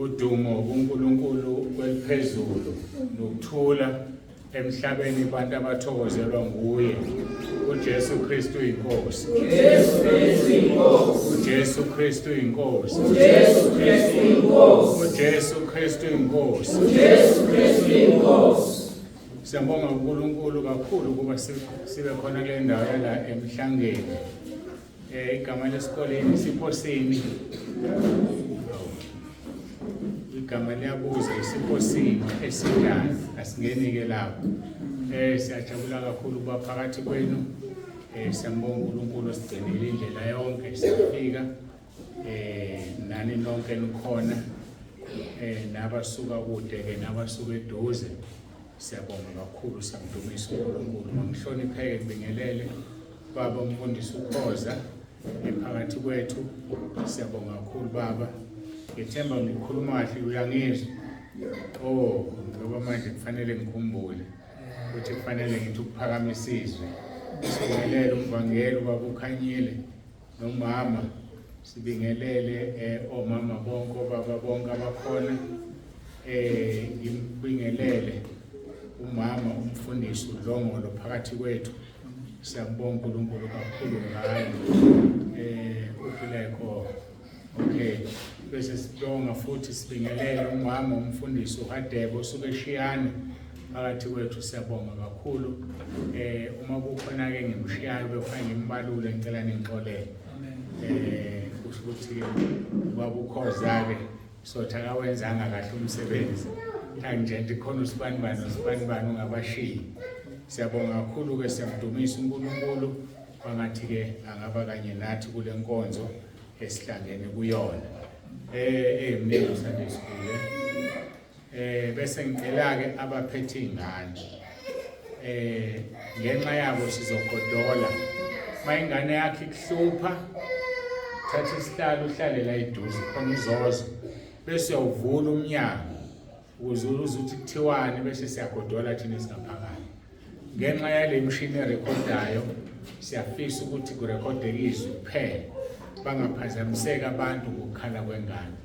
udumo kuNkulunkulu kweliphezulu nokuthula emhlabeni abantu abathokozelwa nguye uJesu Kristu inkosi. uJesu Kristu inkosi. uJesu Kristu inkosi. uJesu Kristu inkosi. uJesu Kristu inkosi. uJesu Kristu inkosi. Siyabonga uNkulunkulu kakhulu kuba sibe khona kule ndawo yala emhlangeni. Igama lesikoleni Siphosini. Igama liyabuza Siphosini esidala asingenike lapho. Siyajabula kakhulu kuba phakathi kwenu. Siyambonga uNkulunkulu sigcinile indlela yonke sifika. Nani nonke nikhona. Nabasuka kude ke nabasuka eduze. Siyabonga kakhulu samdumisa uNkulunkulu. Mangihlonipheke ngibingelele baba umfundisi uKhoza ephakathi kwethu. Siyabonga kakhulu baba. Ngithemba ngikhuluma kahle uyangizwa. Ngoba manje kufanele ngikhumbule ukuthi kufanele ngithi ukuphakamisa izwi. Sibingelele umvangeli baba uKhanyile nomama. Sibingelele omama bonke baba bonke abakhona. Ngibingelele umama umfundisi uDlongolo phakathi kwethu. Siyabonga uNkulunkulu kakhulu ngaye. Uphileko. Okay. Bese sibonga futhi sibingelele umama umfundisi uHadebe osuke eShiyane phakathi kwethu. Siyabonga kakhulu. Uma kukhona ke ngimshiyayo befana ngimbalule ngicela ningixolele. Kusho ukuthi ubaba uKhoza ke sothi akawenzanga kahle umsebenzi. Nje khona usibanibani ungabashiyi. Siyabonga kakhulu ke siyamdumisa uNkulunkulu bangathi ke angaba kanye nathi kule nkonzo esihlangene kuyona. Mnene Sunday School. Bese ngicela ke abaphethe ingane. Ngenxa yabo sizogodola. Mayingane yakhe ikuhlupha thatha isihlalo uhlale la eduze khona uzozo. Bese uyavula umnyango ukuze uzuthi kuthiwani bese siyagodola thina singaphakathi. Ngenxa yale machine erekhodayo siyafisa ukuthi kurekhodeke izwi kuphela. Bangaphazamiseka abantu ngokukhala kwengane.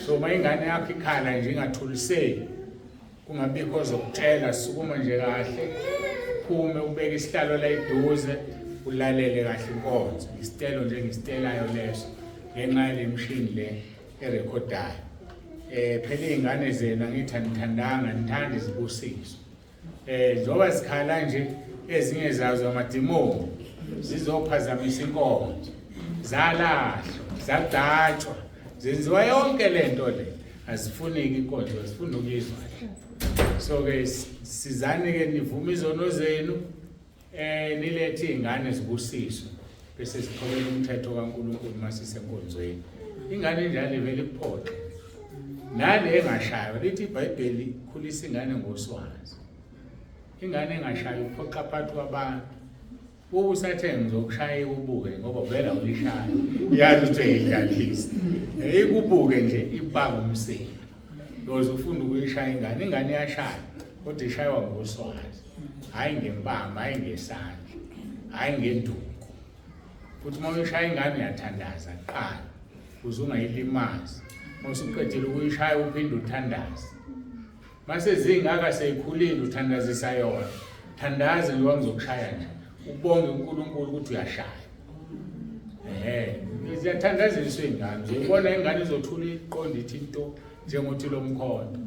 So mayingane yakho ikhala nje ingathuliseki kungabikho zokutshela sukuma nje kahle phume ubeke isihlalo la eduze ulalele kahle inkonzo. Isitelo nje ngisitelayo leso ngenxa yale machine le erekhodayo. Phela izingane zena ngithandanga ngithanda izibusiso. Njoba sikhala nje ezinye zazo amadimoni zizophazamisa inkonzo. Zalahlwa, zadatshwa, zenziwa yonke lento le. Azifuneki inkonzo, azifuni ukuyizwa. So ke sizani ke nivume izono zenu nilethe izingane zibusiso bese siqhubeka umthetho kaNkulunkulu masisenkonzweni. Ingane njalo ivele iphoxe. Nale engashaywa lithi iBhayibheli khulisa ingane ngoswazi. Ingane engashayi uphoqa phakathi kwabantu. Ubusathe ngizokushaya ubuke ngoba vela ulishaya. Yazi ukuthi uyidlalisa. Ikubuke nje ibanga umsila. Loze ufunda ukuyishaya ingane. Ingane iyashaya kodwa ishaywa ngoswazi. Hayi ngempama, hayi ngesandla. Hayi ngenduku. Futhi uma uyishaya ingane uyathandaza kuqala. Uze ungayilimazi. Masuqedile ukuyishaya uphinde uthandaze. Mase zingaka seyikhulile uthandazisa yona. Thandaze nje wangizokushaya nje. Ubonge uNkulunkulu ukuthi uyashaya. Ziyathandaziswa izingane. Uyibona ingane izothula iqonda ithi into njengothi lo mkhonto.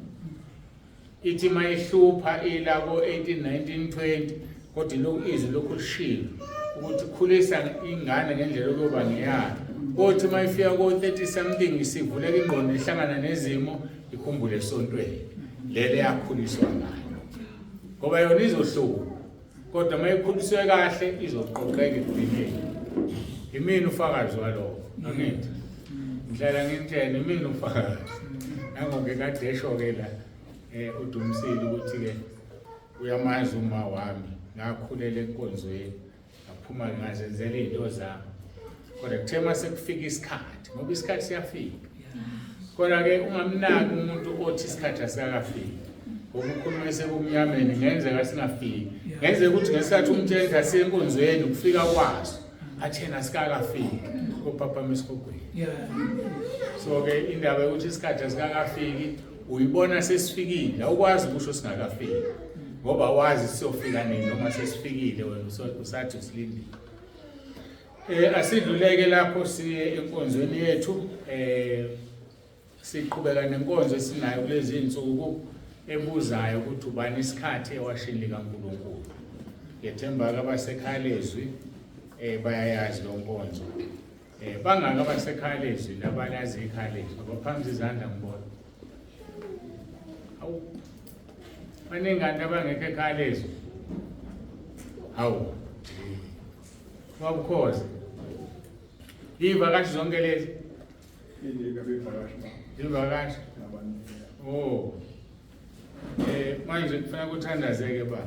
Ithi mayihlupha ilako 18 19 20 kodwa lokhu izwi lokhu lishilo ukuthi khulisa ingane ngendlela yokuba ngiyayo. Kothi mayifika ko 30 something isivuleka ingqondo ihlangana nezimo ikhumbule esontweni. Lele yakhuliswa ngayo. Ngoba yona izohlupha. Kodwa mayikhuliswe kahle izoqoqeka ekugcineni. Imini ufakazi walokho. Angithi. Ngihlala ngimthene imini ufakazi. Nangoke kade eshoke la uDumisile ukuthi ke uyamazi uma wami ngakhulela enkonzweni ngaphuma ngazenzela izinto zami. Kodwa kuthema sekufika isikhathi ngoba isikhathi siyafika. Kodwa ke ungamnaki umuntu othi isikhathi asakafiki. Ukukhuluma esekumnyameni ngenzeka singafiki. Ngenzeka ukuthi ngesikhathi umthetho asenkonzweni ukufika kwaso athena sikakafiki. kopapa mesikogweni. Yeah. So ke indaba yokuthi isikhathi asikakafiki uyibona sesifikile, awukwazi ukusho singakafiki ngoba wazi siyofika nini noma sesifikile wena usathi usilindile. Asidluleke lapho siye enkonzweni yethu, siqhubeka nenkonzo esinayo kulezi insuku ebuzayo ukuthi ubani isikhathi ewashini likaNkulunkulu. Ngethemba abasekhalezwi bayayazi lo nkonzo. Bangaka abasekhalezwi nabalazi ikhalezwi abaphambi izandla ngibona. Awu banengane abangekho ekhalezwi. Hawu wabukhoze ivakashi zonke lezi ivakashi. Oh manje kufanele kuthandazeke ba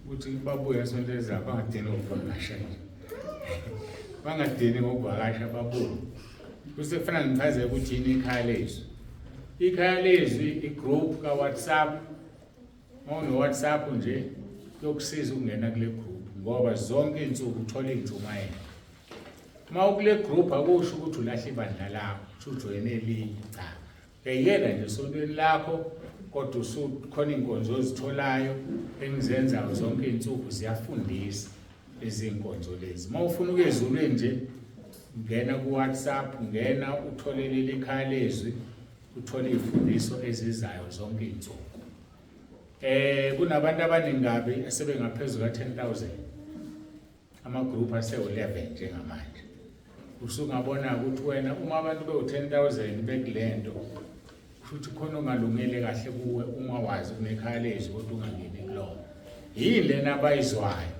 ukuthi babuye esonto ezabo bangadini ngokuvakasha nje, bangadini ngokuvakasha babuye. Bese kufanele ngichazeke ukuthi yini ikhalezwi. Ikhalezwi igroup ka WhatsApp, no WhatsApp nje yokusiza ukungena kule group ngoba zonke insuku uthola injumayelo. Uma ukule group akusho ukuthi ulahle ibandla lakho ujoyine elinye, cha. Uyayiyela nje sontweni lakho kodwa usukhona inkonzo ozitholayo engizenzayo zonke insuku ziyafundisa izinkonzo lezi. Uma ufuna ukezulweni nje ngena ku WhatsApp, ngena uthole leli khalezwi, uthole izifundiso ezizayo zonke insuku. Kunabantu abaningabi asebengaphezulu ka-10,000. Ama-group ase-11 njengamanje. Usungabona ukuthi wena uma abantu bewu-10,000 bekulento futhi khona ungalungele kahle kuwe uma wazi unekhalezwi kodwa ungangeni kulona. Yini lena abayizwayo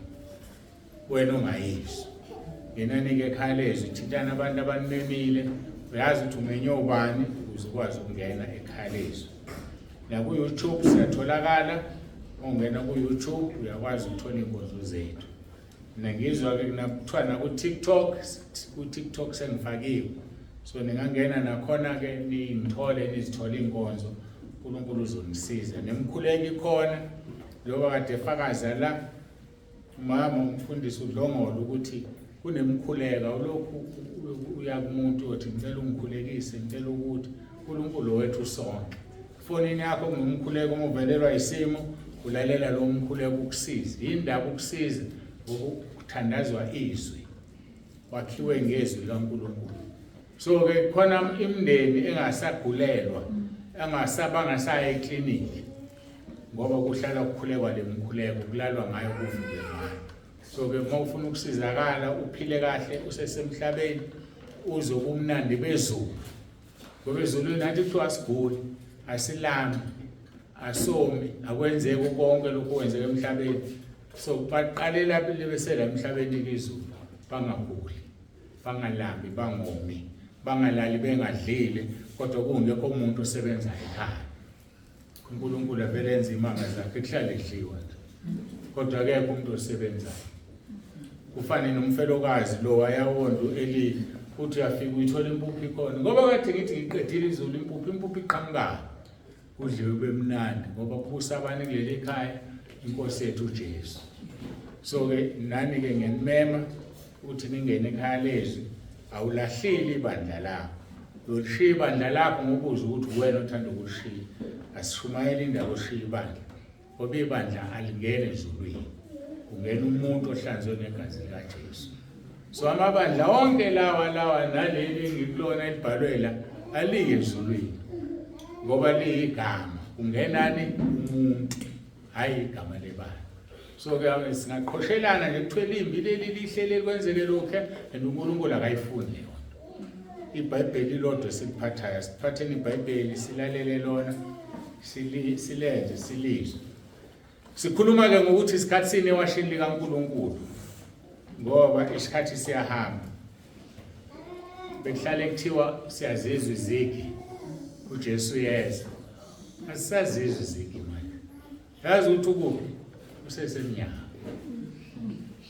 wena ungayizwa. Ngenani-ke ekhalezwi thintana abantu abanemile, uyazi ukuthi umenye ubani ukuze ukwazi ukungena ekhalezwi. Naku YouTube siyatholakala, ungena ku YouTube uyakwazi ukuthola inkonzo zethu. Ngizwa ke nakuthiwa na ku TikTok sengifakiwe. So ningangena nakhona ke nizithole inkonzo, uNkulunkulu uzonisiza. Nemkhuleko ikhona njengoba kade efakaza la mama umfundisi uDlongolo ukuthi kunemkhuleka ulokhu uya kumuntu othi ngicela ungikhulekise, ngicela ukuthi uNkulunkulu wethu sonke. Fonini yakho kunomkhuleko uma uvelelwa isimo ulalela lo mkhuleko ukusiza. Indaba ukusiza ukuthandazwa izwi wakhiwe ngezwi kaNkulunkulu. So ke khona imindeni engasagulelwa, bangasaya ekliniki ngoba kuhlala kukhulekwa lemkhuleko, kulalwa ngayo kuvuke ngayo. So ke uma ufuna ukusizakala uphile kahle usesemhlabeni uzobumnandi bezulu. Ngoba ezulwini nathi kuthiwa asiguli, asilambi, asomi, akwenzeki konke lokho kwenzeka emhlabeni. So baqalela besela emhlabeni izulu, bangaguli, bangalambi, bangomi, bangalali bengadlile, kodwa kungekho umuntu osebenza ekhaya. uNkulunkulu avele enza imanga zakhe kuhlale edliwa nje. Kodwa akekho umuntu osebenzayo. Kufane nomfelokazi lo wayawonda eli uthi uyafika uyithola impuphu ikhona. Ngoba kade ngithi ngiqedile izulu impuphu iqhamuka. Udliwe bemnandi ngoba kubusa abantu kuleli ekhaya inkosi yethu uJesu. So ke nani ke ngiyanimema uthi ningene ekhaya lezwi, awulahleli ibandla lakho. Ulishiya ibandla lakho ngokuza ukuthi wena uthanda ukushiya. Asishumayele indaba oshiya ibandla. Ngoba ibandla alingene ezulwini. Kungena umuntu ohlanzwe ngegazi likaJesu. So amabandla onke lawa naleli ngikulona elibhalwe la alike ezulwini. Ngoba liyigama, kungenani umuntu, hayi igama lebandla. So ke singaqhoshelana nje kuthwele imbi leli lihle kwenzeke lokho uNkulunkulu akayifuni yona. IBhayibheli lodwa siliphathayo, siphatheni iBhayibheli silalele lona, silenze silizwe. Sikhuluma ke ngokuthi isikhathi sini ewashini likaNkulunkulu ngoba isikhathi siyahamba. Bekuhlale kuthiwa siyazizwa izigi uJesu yeza. Asisazizwa izigi manje. Yazi ukuthi ukuphi usesemnyama.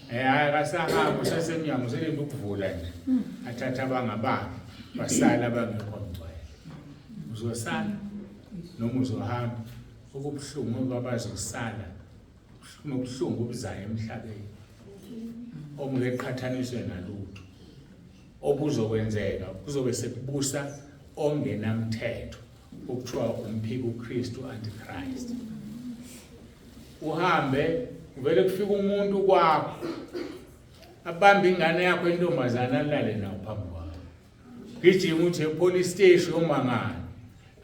Akasahamba usesemnyama uselinda ukuvula nje. Athatha abangabani basala bangekho ngcwele. Uzosala noma uzohamba okubuhlungu abazosala. Kunobuhlungu obuzayo emhlabeni. Omngeqhathaniswe nalutho. obuzokwenzeka kuzobe sekubusa ongenamthetho okuthiwa umphiko uKristu antichrist. Uhambe uvele kufika umuntu kwakho abamba ingane yakho entombazana alale nawo phambi kwakho, gijima uthi epolice station yomangala,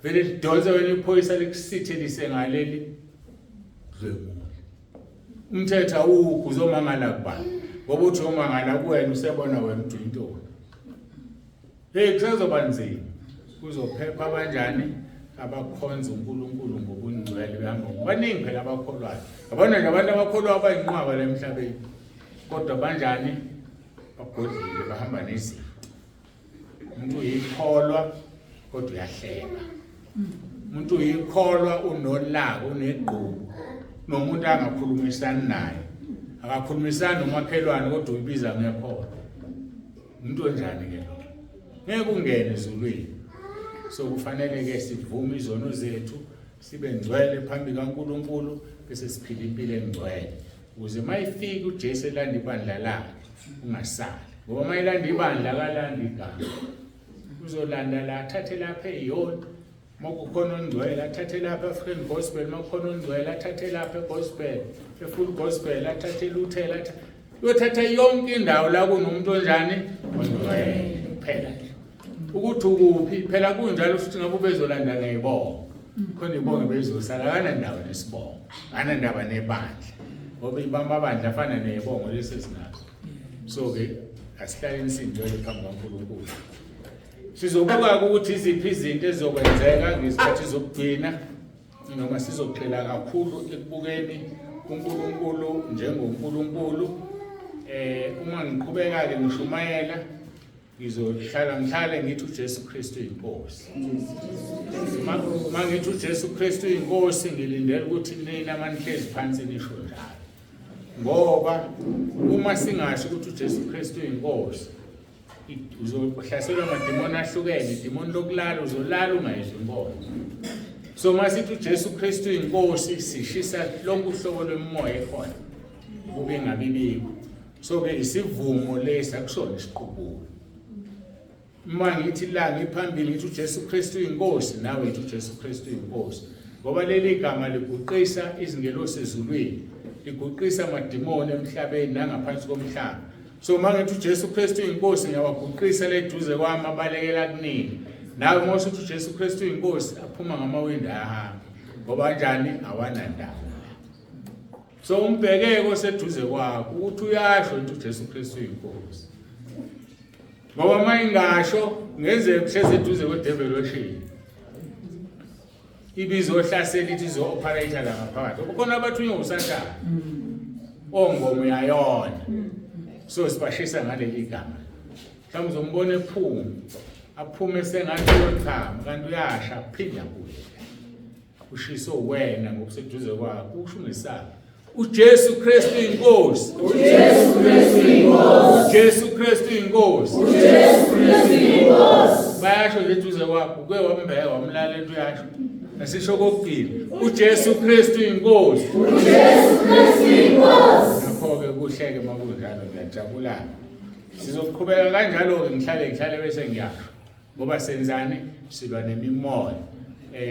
vele lidonsa wena iphoyisa likusithelise ngaleli dlwemu. Umthetho awukho uzomangala kubani ngoba uthi umangala kuwena usebona wena uthi intoni. Kusazoba nzima, kuzophepha abanjani abakhonza uNkulunkulu ngobungcwele behamba. Baningi phela abakholwayo, abona nje abantu abakholwayo abayinqwaba la emhlabeni, kodwa banjani bagodlile bahamba nezifo. Umuntu uyikholwa kodwa uyahleka, umuntu uyikholwa unolaka unegqubu, nomuntu angakhulumisani naye, akakhulumisani nomakhelwane kodwa uyibiza ngekholo. Umuntu onjani ke lo? Ngeke ungene ezulwini. So kufanele ke sivume izono zethu, sibe ngcwele phambi kaNkulunkulu, bese siphila impilo engcwele ukuze mayifika uJesu elanda ibandla lakhe ungasali. Ngoba mayilanda ibandla kalanda igama, uzolanda la athathe lapha eyodwa. Makukhona ongcwele athathe lapha African Gospel, makukhona ongcwele athathe lapha eGospel, eFull Gospel athathe eLuthela, uyothatha yonke indawo la kunomuntu onjani ongcwele kuphela. Ukuthi ukuphi phela kunjalo futhi ngabe bezolanda ngeyibongo, khona ibongo bezosala kana ndawo nesibongo, kana ndaba nebandla, ngoba ibamba abandla afana nezibongo lesesinazo. So ke asihlale sinjole phambi kaNkulunkulu. Sizobuka ukuthi iziphi izinto ezizokwenzeka ngesikhathi zokugcina, noma sizogxila kakhulu ekubukeni uNkulunkulu njengoNkulunkulu. Uma ngiqhubeka ke ngishumayela, ngizohlala ngithi uJesu Kristu inkosi. Uma ngithi uJesu Kristu inkosi, ngilindele ukuthi nina manihlezi phansi nisho njalo. Ngoba uma singasho ukuthi uJesu Kristu inkosi, uzohlaselwa amadimoni ahlukene, idimoni lokulala uzolala ungayedwa inkomo. So masithi uJesu Kristu inkosi, sishisa lonke uhlobo lwemoya ekhona kube ngabibiko. So ke isivumo lesi akusona isiqubulo. Uma ngithi la ngiphambili ngithi uJesu Kristu inkosi, nawe ngithi uJesu Kristu inkosi, ngoba leli gama liguqisa izingelosi ezulwini, liguqisa amadimoni emhlabeni nangaphansi komhlaba. So mangithi uJesu Kristu inkosi, ngiyawaguqisa leduze kwami abalekela kunini. Nawe mawusithi uJesu Kristu inkosi, aphuma ngamawindi ahamba, ngoba njani awanandawo. So umbhekeko oseduze kwakho ukuthi uyasho ukuthi uJesu Kristu inkosi. Ngoba mayingasho ngeze kuhleze eduze kwedevelopment, ibizohlasela ithi izo-operate la ngaphakathi. Kukhona abathunywa uSathane ongomo yayona. So sibashisa ngaleli gama. Mhlawumbe uzombona ephuma, aphume sengathi uyochama, kanti uyasha phinda kuye. Ushiso wena ngokuseduze kwakho, usho ngesaba. uJesu Kristu inkosi. uJesu Kristu inkosi. uJesu Kristu inkosi. uJesu Kristu inkosi. Bayasho leduze kwakho, kuke wambheka wamlala into yasho. Asisho kokugcina, uJesu Kristu inkosi. uJesu Kristu inkosi. Nakho-ke kuhleke makunjalo, ngiyajabula. Sizoqhubeka kanjalo-ke ngihlale bese ngiyasho. Ngoba senzani? Silwa nemimoya.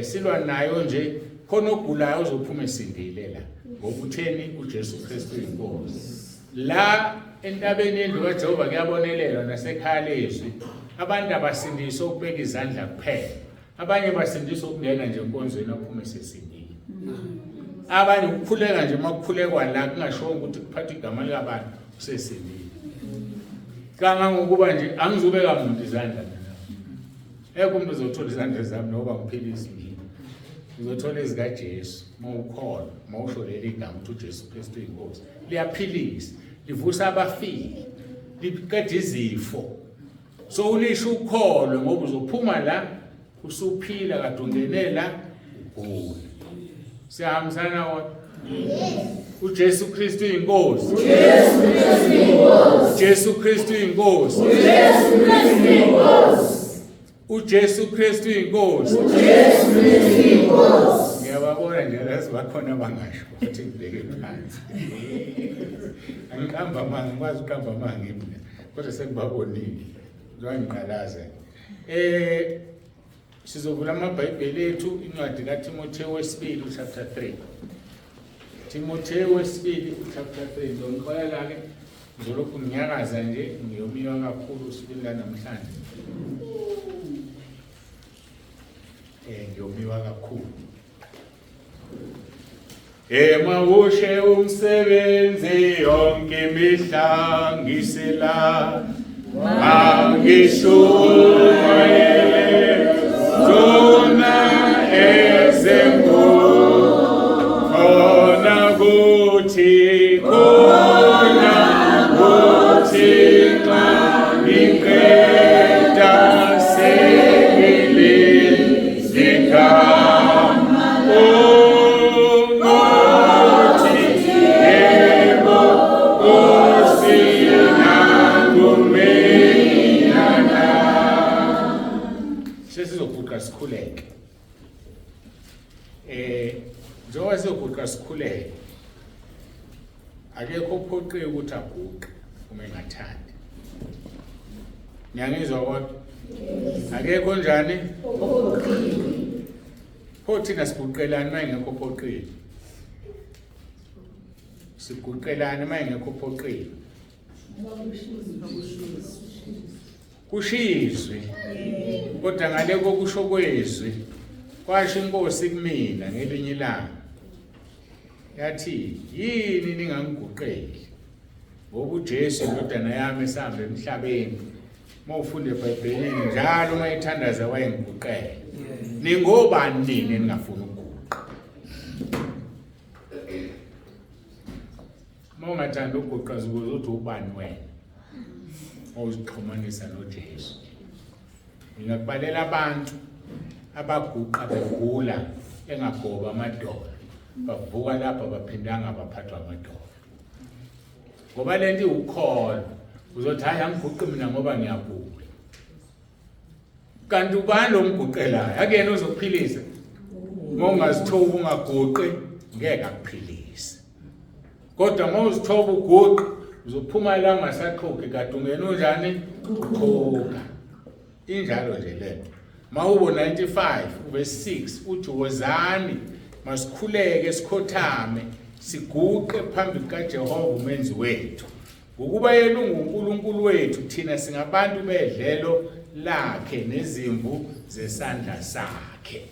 Silwa nayo nje, khona ogulayo uzophuma esindile la. Ngokutheni uJesu Kristu inkosi. La entabeni yendlu kaJehova kuyabonelelwa nasekhaya lezwi. Abantu abasindiswa ukubeka izandla kuphela. Abanye basindiswa ukungena nje enkonzweni aphuma esesindile. Abanye ukukhuleka nje makukhulekwa la kungashongo ukuthi kuphatha igama likabantu usesindile. Kangangokuba nje angizobeka umuntu izandla mina. Umuntu uzothola izandla zami noba ngiphilisa mina. Uzothola ezikaJesu mawukholwa, mawusho leli gama ukuthi uJesu Kristu inkosi. Liyaphilisa, livusa abafile, liqeda izifo. So ulisho ukholwe ngoba uzophuma la usuphila kade ungenela ugula. Siyahambisana wona. uJesu Kristu inkosi. uJesu Kristu inkosi. uJesu Kristu inkosi. uJesu Kristu inkosi. uJesu Kristu inkosi. uJesu Kristu inkosi. Ngiyababona nje lazi bakhona abangasho ukuthi ngibheke phansi. Angiqamba manga, ngikwazi ukuqamba manga mina. Kodwa sekubabonile. ngiqalaze. Sizovula amabhayibheli ethu incwadi kaTimotheyu wesibili chapter 3. Timotheyu wesibili chapter 3 ngizonixolela ke ngizolokhu nginyakaza nje ngiyomiwa kakhulu usuku lanamhlanje. Ngiyomiwa kakhulu. Mawushe umsebenzi yonke imihla ngisela mangishumayele zona ezengu khona kuthi xa ngiqeda sengilizika sikhuleke. Njengoba sizoguqa sikhuleke, akekho uphoqiwe ukuthi aguqe uma engathandi. Ngiyangizwa kodwa? Akekho njani? Pho thina siguqelani uma engekho uphoqiwe? Siguqelani uma engekho uphoqiwe? Kushizwe. Kodwa ngale kokusho kwezwi kwasho inkosi kumina ngelinye ilanga yathi yini ningangiguqeli ngoba uJesu indodana yami esihamba emhlabeni mawufunde eBhayibhelini njalo uma ethandaza wayengiguqela. Ningobani nini ningafuni ukuguqa? Mawungathanda ukuguqa zikuze uthi ubani wena ozixhumanisa noJesu. Ngingakubalela abantu abaguqa begula engagoba amadola bavuka lapha baphindanga baphathwa amadola. Ngoba lento iwukholo uzothi hayi angiguqi mina ngoba ngiyagula. Kanti ubani lo mguqelayo? Akuyena ozokuphilisa. Mawungazithoba ungaguqi ngeke akuphilise. Kodwa mawuzithoba uguqi uzophuma la ungasaqhuki kade ungena unjani? Uqhuka. Injalo nje lento. Mawubo 95 verse 6 uthi wozani masikhuleke sikhothame siguqe phambi kaJehova umenzi wethu. Ngokuba yena unguNkulunkulu wethu thina singabantu bedlelo lakhe nezimvu zesandla sakhe.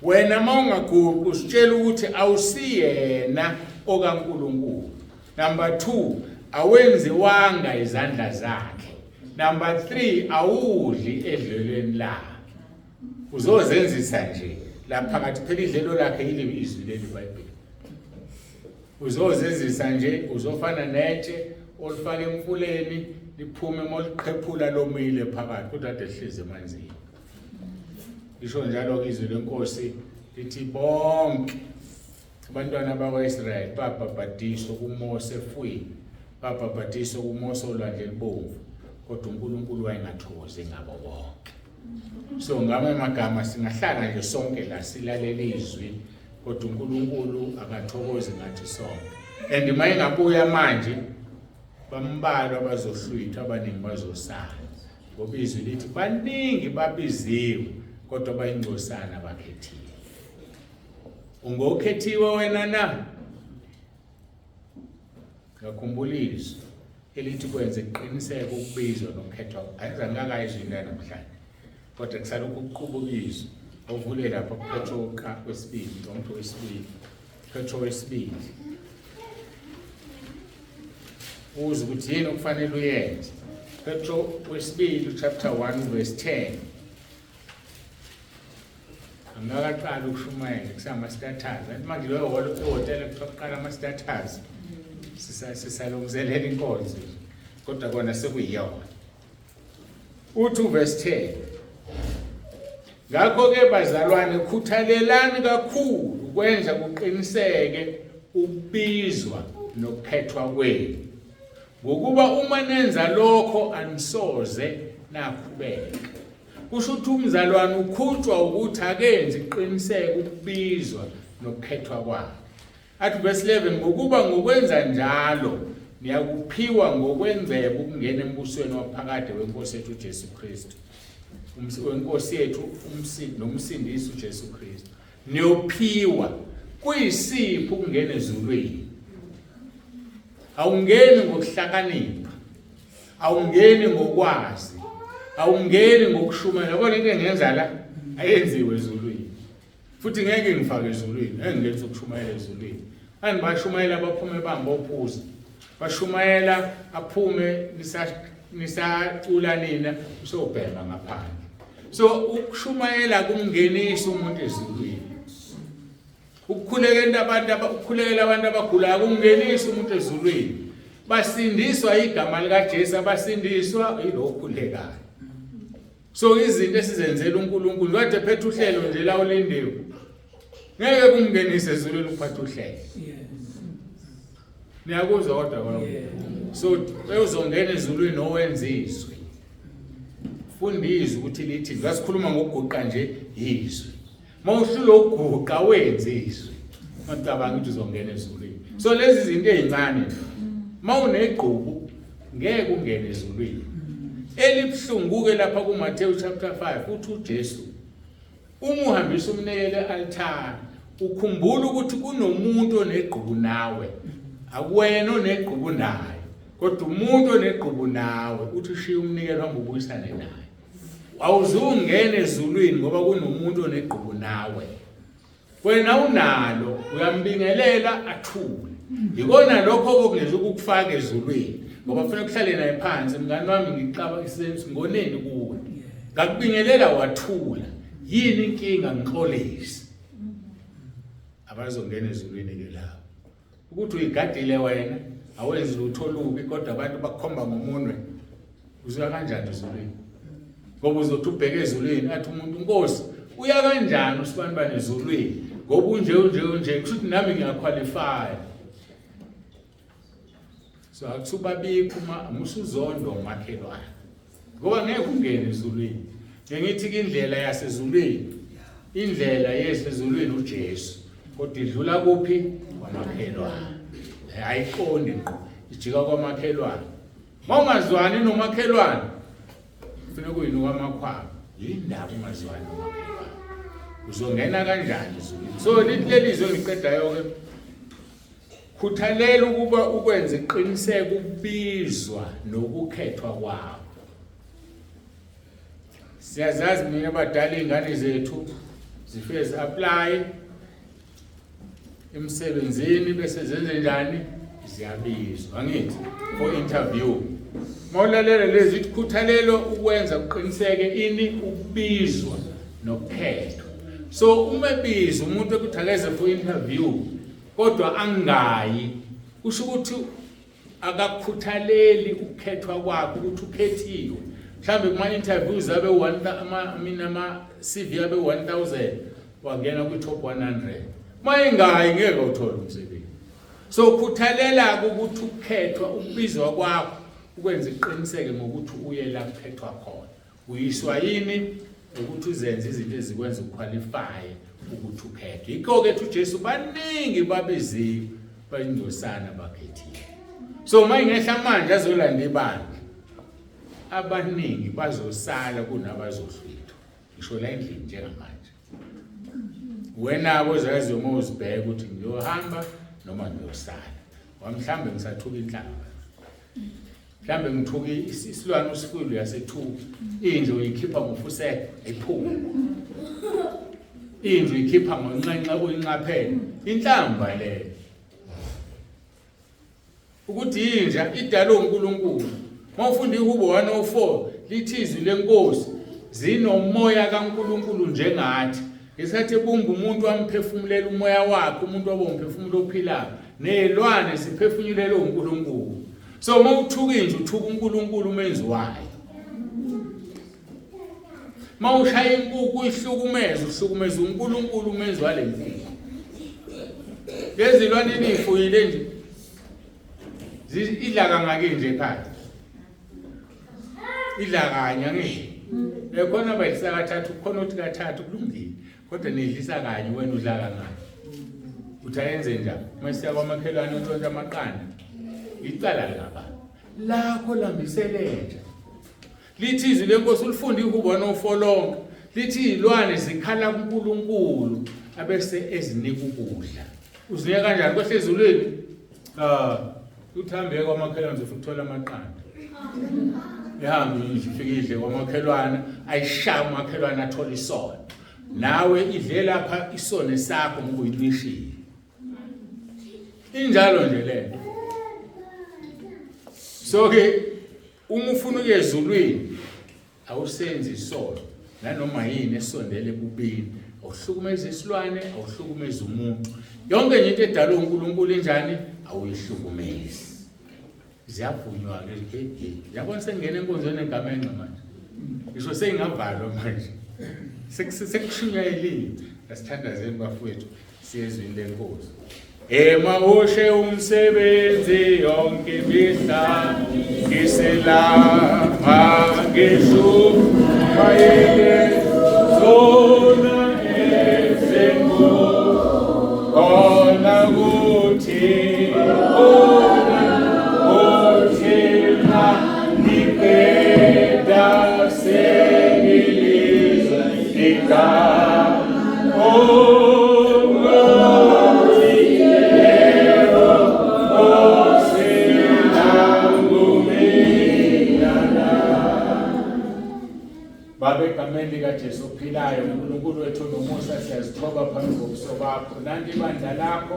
Wena mawungaguqi usitshela ukuthi awusiyena okaNkulunkulu. Number 2, awenziwanga izandla zakhe. Number 3, awudli edlelweni lakhe. Uzozenzisa nje lapha phakathi phela idlelo lakhe yile izwi leli iBhayibheli. Uzozenzisa nje uzofana netshe olifaka emfuleni liphume moliqhephula lomile phakathi kodwa ade lihleze emanzini. Isho njalo izwi lenkosi lithi bonke abantwana bakwaIsrayeli babhabhadiswa kuMose efwini, babhabhadiswa kuMose olwandle libomvu, kodwa uNkulunkulu wayengathokozi ngabo bonke. So ngama amagama singahlala nje sonke la silalele izwi, kodwa uNkulunkulu akathokozi ngathi sonke. And mayingabuya manje bambalwa bazohlwitha abaningi bazosala. Ngoba izwi lithi baningi babiziwe kodwa bayingcosana bakhethiwe. Ungokhethiwe wena na? Ngakhumbulisa elithi kwenze iqiniseko ukubizwa nokukhethwa. Ayizange akayizwina namhlanje. Kodwa kusalokhu ukuqhubukizwa ovule lapha kuPetro wesibili, umuntu wesibili. Petro wesibili. Uze ukuthi yini okufanele uyenze. Petro wesibili chapter 1 verse 10. Angakaqala ukushumayela kusama status. Manje lo hotel kuqala ama status. Sisalungiselela inkonzo. Kodwa kona sekuyiyona. Uthi verse 10. Ngakho ke bazalwane khuthalelani kakhulu ukwenza kuqiniseke ukubizwa nokukhethwa kwenu. Ngokuba uma nenza lokho anisoze nakhubeka. Kusho ukuthi umzalwane ukhutshwa ukuthi akenze iqiniseke ukubizwa nokukhethwa kwakhe. Athi verse 11 ngokuba ngokwenza njalo niyakuphiwa ngokwemvelo ukungena embusweni waphakade wenkosi yethu uJesu Kristu. Wenkosi yethu nomsindisi uJesu Kristu. Niyophiwa kuyisipho ukungena ezulwini. Awungeni ngokuhlakanipha. Awungeni ngokwazi. Awungeni ngokushumela. Yabona into engenza la ayenziwe ezulwini. Futhi ngeke ngifake ezulwini, ngeke ngenze ukushumayela ezulwini. Bashumayela baphume bamba ophuza. Bashumayela aphume nisacula nina usobhema ngaphandle. So ukushumayela kungenisa umuntu ezulwini. Ukukhulekela abantu abagulayo kungenisa umuntu ezulwini. Basindiswa igama lika Jesu, basindiswa yilokhulekayo. So izinto esizenzela uNkulunkulu kade phethe uhlelo nje la ulindiwe. Ngeke kumngenise ezulwini uphathe uhlelo. Niyakuzwa kodwa kwami. So uyozongena ezulwini owenzizwe. Fundizwe ukuthi lithi ngasikhuluma ngokuguqa nje izwi. Mawuhlulo ukuguqa wenzizwe. Macabanga ukuthi uzongena ezulwini. So lezi zinto ezincane mawunegqubu ngeke ungene ezulwini. Elibhlungu ke lapha kuMateyu chapter 5 uthi uJesu uma uhambisa umnikelo e-altar ukhumbula ukuthi kunomuntu onegqubu nawe. Akuwena onegqubu naye, kodwa umuntu onegqubu nawe uthi ushiya umnikelo hamba ubuyisane naye. Awuzungene ezulwini ngoba kunomuntu onegqubu nawe. Wena unalo uyambingelela athule. Yikona lokho okungeza ukufaka ezulwini. Ngoba kufanele kuhlale naye phansi mngani wami ngicaba isenzo ngoneni kuwe. Ngakubingelela wathula. Yini inkinga ngixolisi. Abazongena ezulwini ke lapho. Ukuthi uyigadile wena awenzi lutho lubi kodwa abantu bakukhomba ngomunwe. Uzuya kanjani ezulwini? Ngoba uzothi ubheke ezulwini athi umuntu Nkosi uya kanjani usibani bane ezulwini? Ngoba unje kushuthi nami ngiyaqualify. So akusubabikho umusuzondo umakhelwane. Ngoba ngeke ungene ezulwini. Ngithi ke indlela yasezulwini, indlela yesezulwini uJesu. Kodwa idlula kuphi? Kwamakhelwane. Ayiqondi ngqo. Ijika kwamakhelwane. Mawungazwani nomakhelwane. Kufanele kuyini kwamakhwaba. Yindaba ungazwani nomakhelwane. Uzongena kanjani ezulwini? So lelizwe ngiqedayo ke khuthalela ukuba ukwenza iqiniseko ukubizwa nokukhethwa kwabo. Siyazazi mina abadala ingane zethu zifeze apply emsebenzini bese zenze njani ziyabizwa ngithi for interview. Mawulalela lezi khuthalelo ukwenza uqiniseke ini ukubizwa nokukhethwa. So uma ebizwa umuntu ekuthakeze for interview kodwa angayi usho ukuthi akakukhuthaleli ukukhethwa kwakhe ukuthi ukhethiwe. Mhlambe kuma interviews abe ama CV abe 1000 wangena ku top 100. Mayingayi ngeke uthole umsebenzi. So khuthalela ukuthi ukukhethwa ukubizwa kwakho ukwenza iqiniseke ngokuthi uye la kukhethwa khona. Uyiswa yini ukuthi uzenze izinto ezikwenza uqualify ukuthi ukhethwe. Yikho ke uJesu baningi babeziwe bayingcosana bakhethiwe. So mayingehla manje azolanda ibandla. Abaningi bazosala kunabazohlwithwa. Ngisho la endlini njengamanje. Wena ozazi uma uzibheka ukuthi ngiyohamba noma ngiyosala. Wamhlambe ngisathuka inhlamba. Mhlambe ngithuka isilwane usikhulu yasethuka. Indlu uyikhipha ngofuseko ephuma. Indlu ikhipha ngonqenqa oyinqaphela. Inhlamba le. Ukuthi inja idalwe uNkulunkulu. Mawufunda iHubo 104 lithi izwi lenkosi zinomoya kaNkulunkulu njengathi. Ngesikhathi ebumba umuntu wamphefumulela umoya wakhe, umuntu wabomphefumulo ophilayo. Nezilwane ziphefumulela uNkulunkulu. So mawuthuka inje uthuka uNkulunkulu umenzi wayo. Mawushaya inkukhu ihlukumeza uNkulunkulu umenzi walempilo. Lezilwane nifuyile nje. Idla kangaki nje ekhaya. Idla kanye ngisho. Ekhona bayisa kathathu, khona uthi kathathu kulungile. Kodwa nidlisa kanye wena udla kangaki. Uthayenze njani? Masiya kwamakhelwane untshontsha amaqanda. icala laba lakho lambiseleja lithi izwi lenkosi ulifunde ihubo nofolonke lithi izilwane zikhala kuNkulunkulu abese ezinika ukudla uzinika kanjani kwehle ezulwini uthambe kwamakhelwane ufika uthola amaqanda yahambe ifike idle kwamakhelwane ayishaya umakhelwane athola isono nawe idle lapha isone sakho ngoba uyinishile injalo nje lento so ke uma ufuna ukuya ezulwini awusenzi isono nanoma yini esondele kubini awuhlukumeza isilwane awuhlukumeza umuntu yonke into edalwe uNkulunkulu enjani awuyihlukumezi ziyavunywa ke yabona sengena enkonzweni egameni manje ngisho sengavalwa manje sekushunyayelile asithandazeni bafowethu siyezwini lenkosi Emawushe umsebenzi yonke mihla ngiselama ngishumayele zona ezengo ona kuthi ona nipeda sengiliza Egameni likaJesu ophilayo uNkulunkulu wethu nomusa siyazithoba phambi kobuso bakho nanti ibandla lakho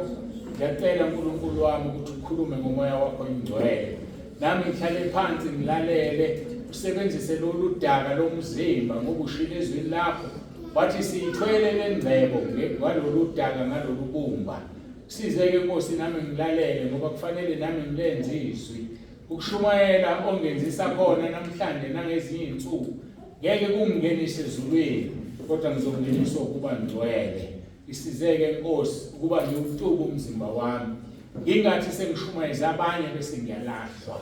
ngiyacela uNkulunkulu wami ukuthi ukhulume ngomoya wakho ingcwele nami ngihlale phansi ngilalele usebenzise lolu daka lomzimba ngoba ushilo ezwini lakho wathi siyithwele lengcebo ngalolu daka ngalolu bumba sizeke Nkosi nami ngilalele ngoba kufanele nami ngilenze izwi ukushumayela ongenzisa khona namhlanje nangezinye izinsuku ngeke kungenise ezulwini kodwa ngizokungenisa ukuba ngcwele isizeke Nkosi ukuba ngiwutuba umzimba wami ngingathi sengishumayeza abanye bese ngiyalahlwa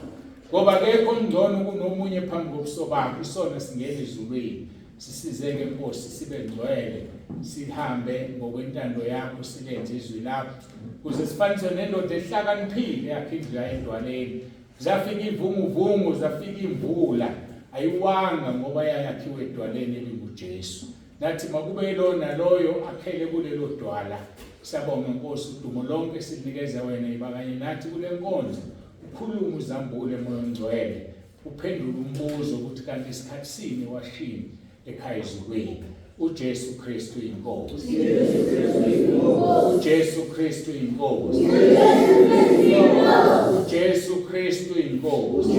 ngoba kekho ngcono kunomunye phambi kobuso bakho isona singena ezulwini sisizeke Nkosi sibe ngcwele sihambe ngokwentando yakho silenze izwi lakho kuze sifaniswe nendoda ehlakaniphile yaphindela endwaleni zafika ivunguvungu zafika imvula ayiwanga ngoba yayakhiwe edwaleni elinguJesu nathi makube lona loyo akhele kulelo dwala siyabonga Nkosi udumo lonke sinikeza wena ibakanye nathi kule nkonzo ukhuluma uzambule moya ongcwele uphendule umbuzo ukuthi kanti isikhathi sini washini ekhaya ezulwini uJesu Kristu inkosi uJesu Kristu inkosi uJesu Kristu inkosi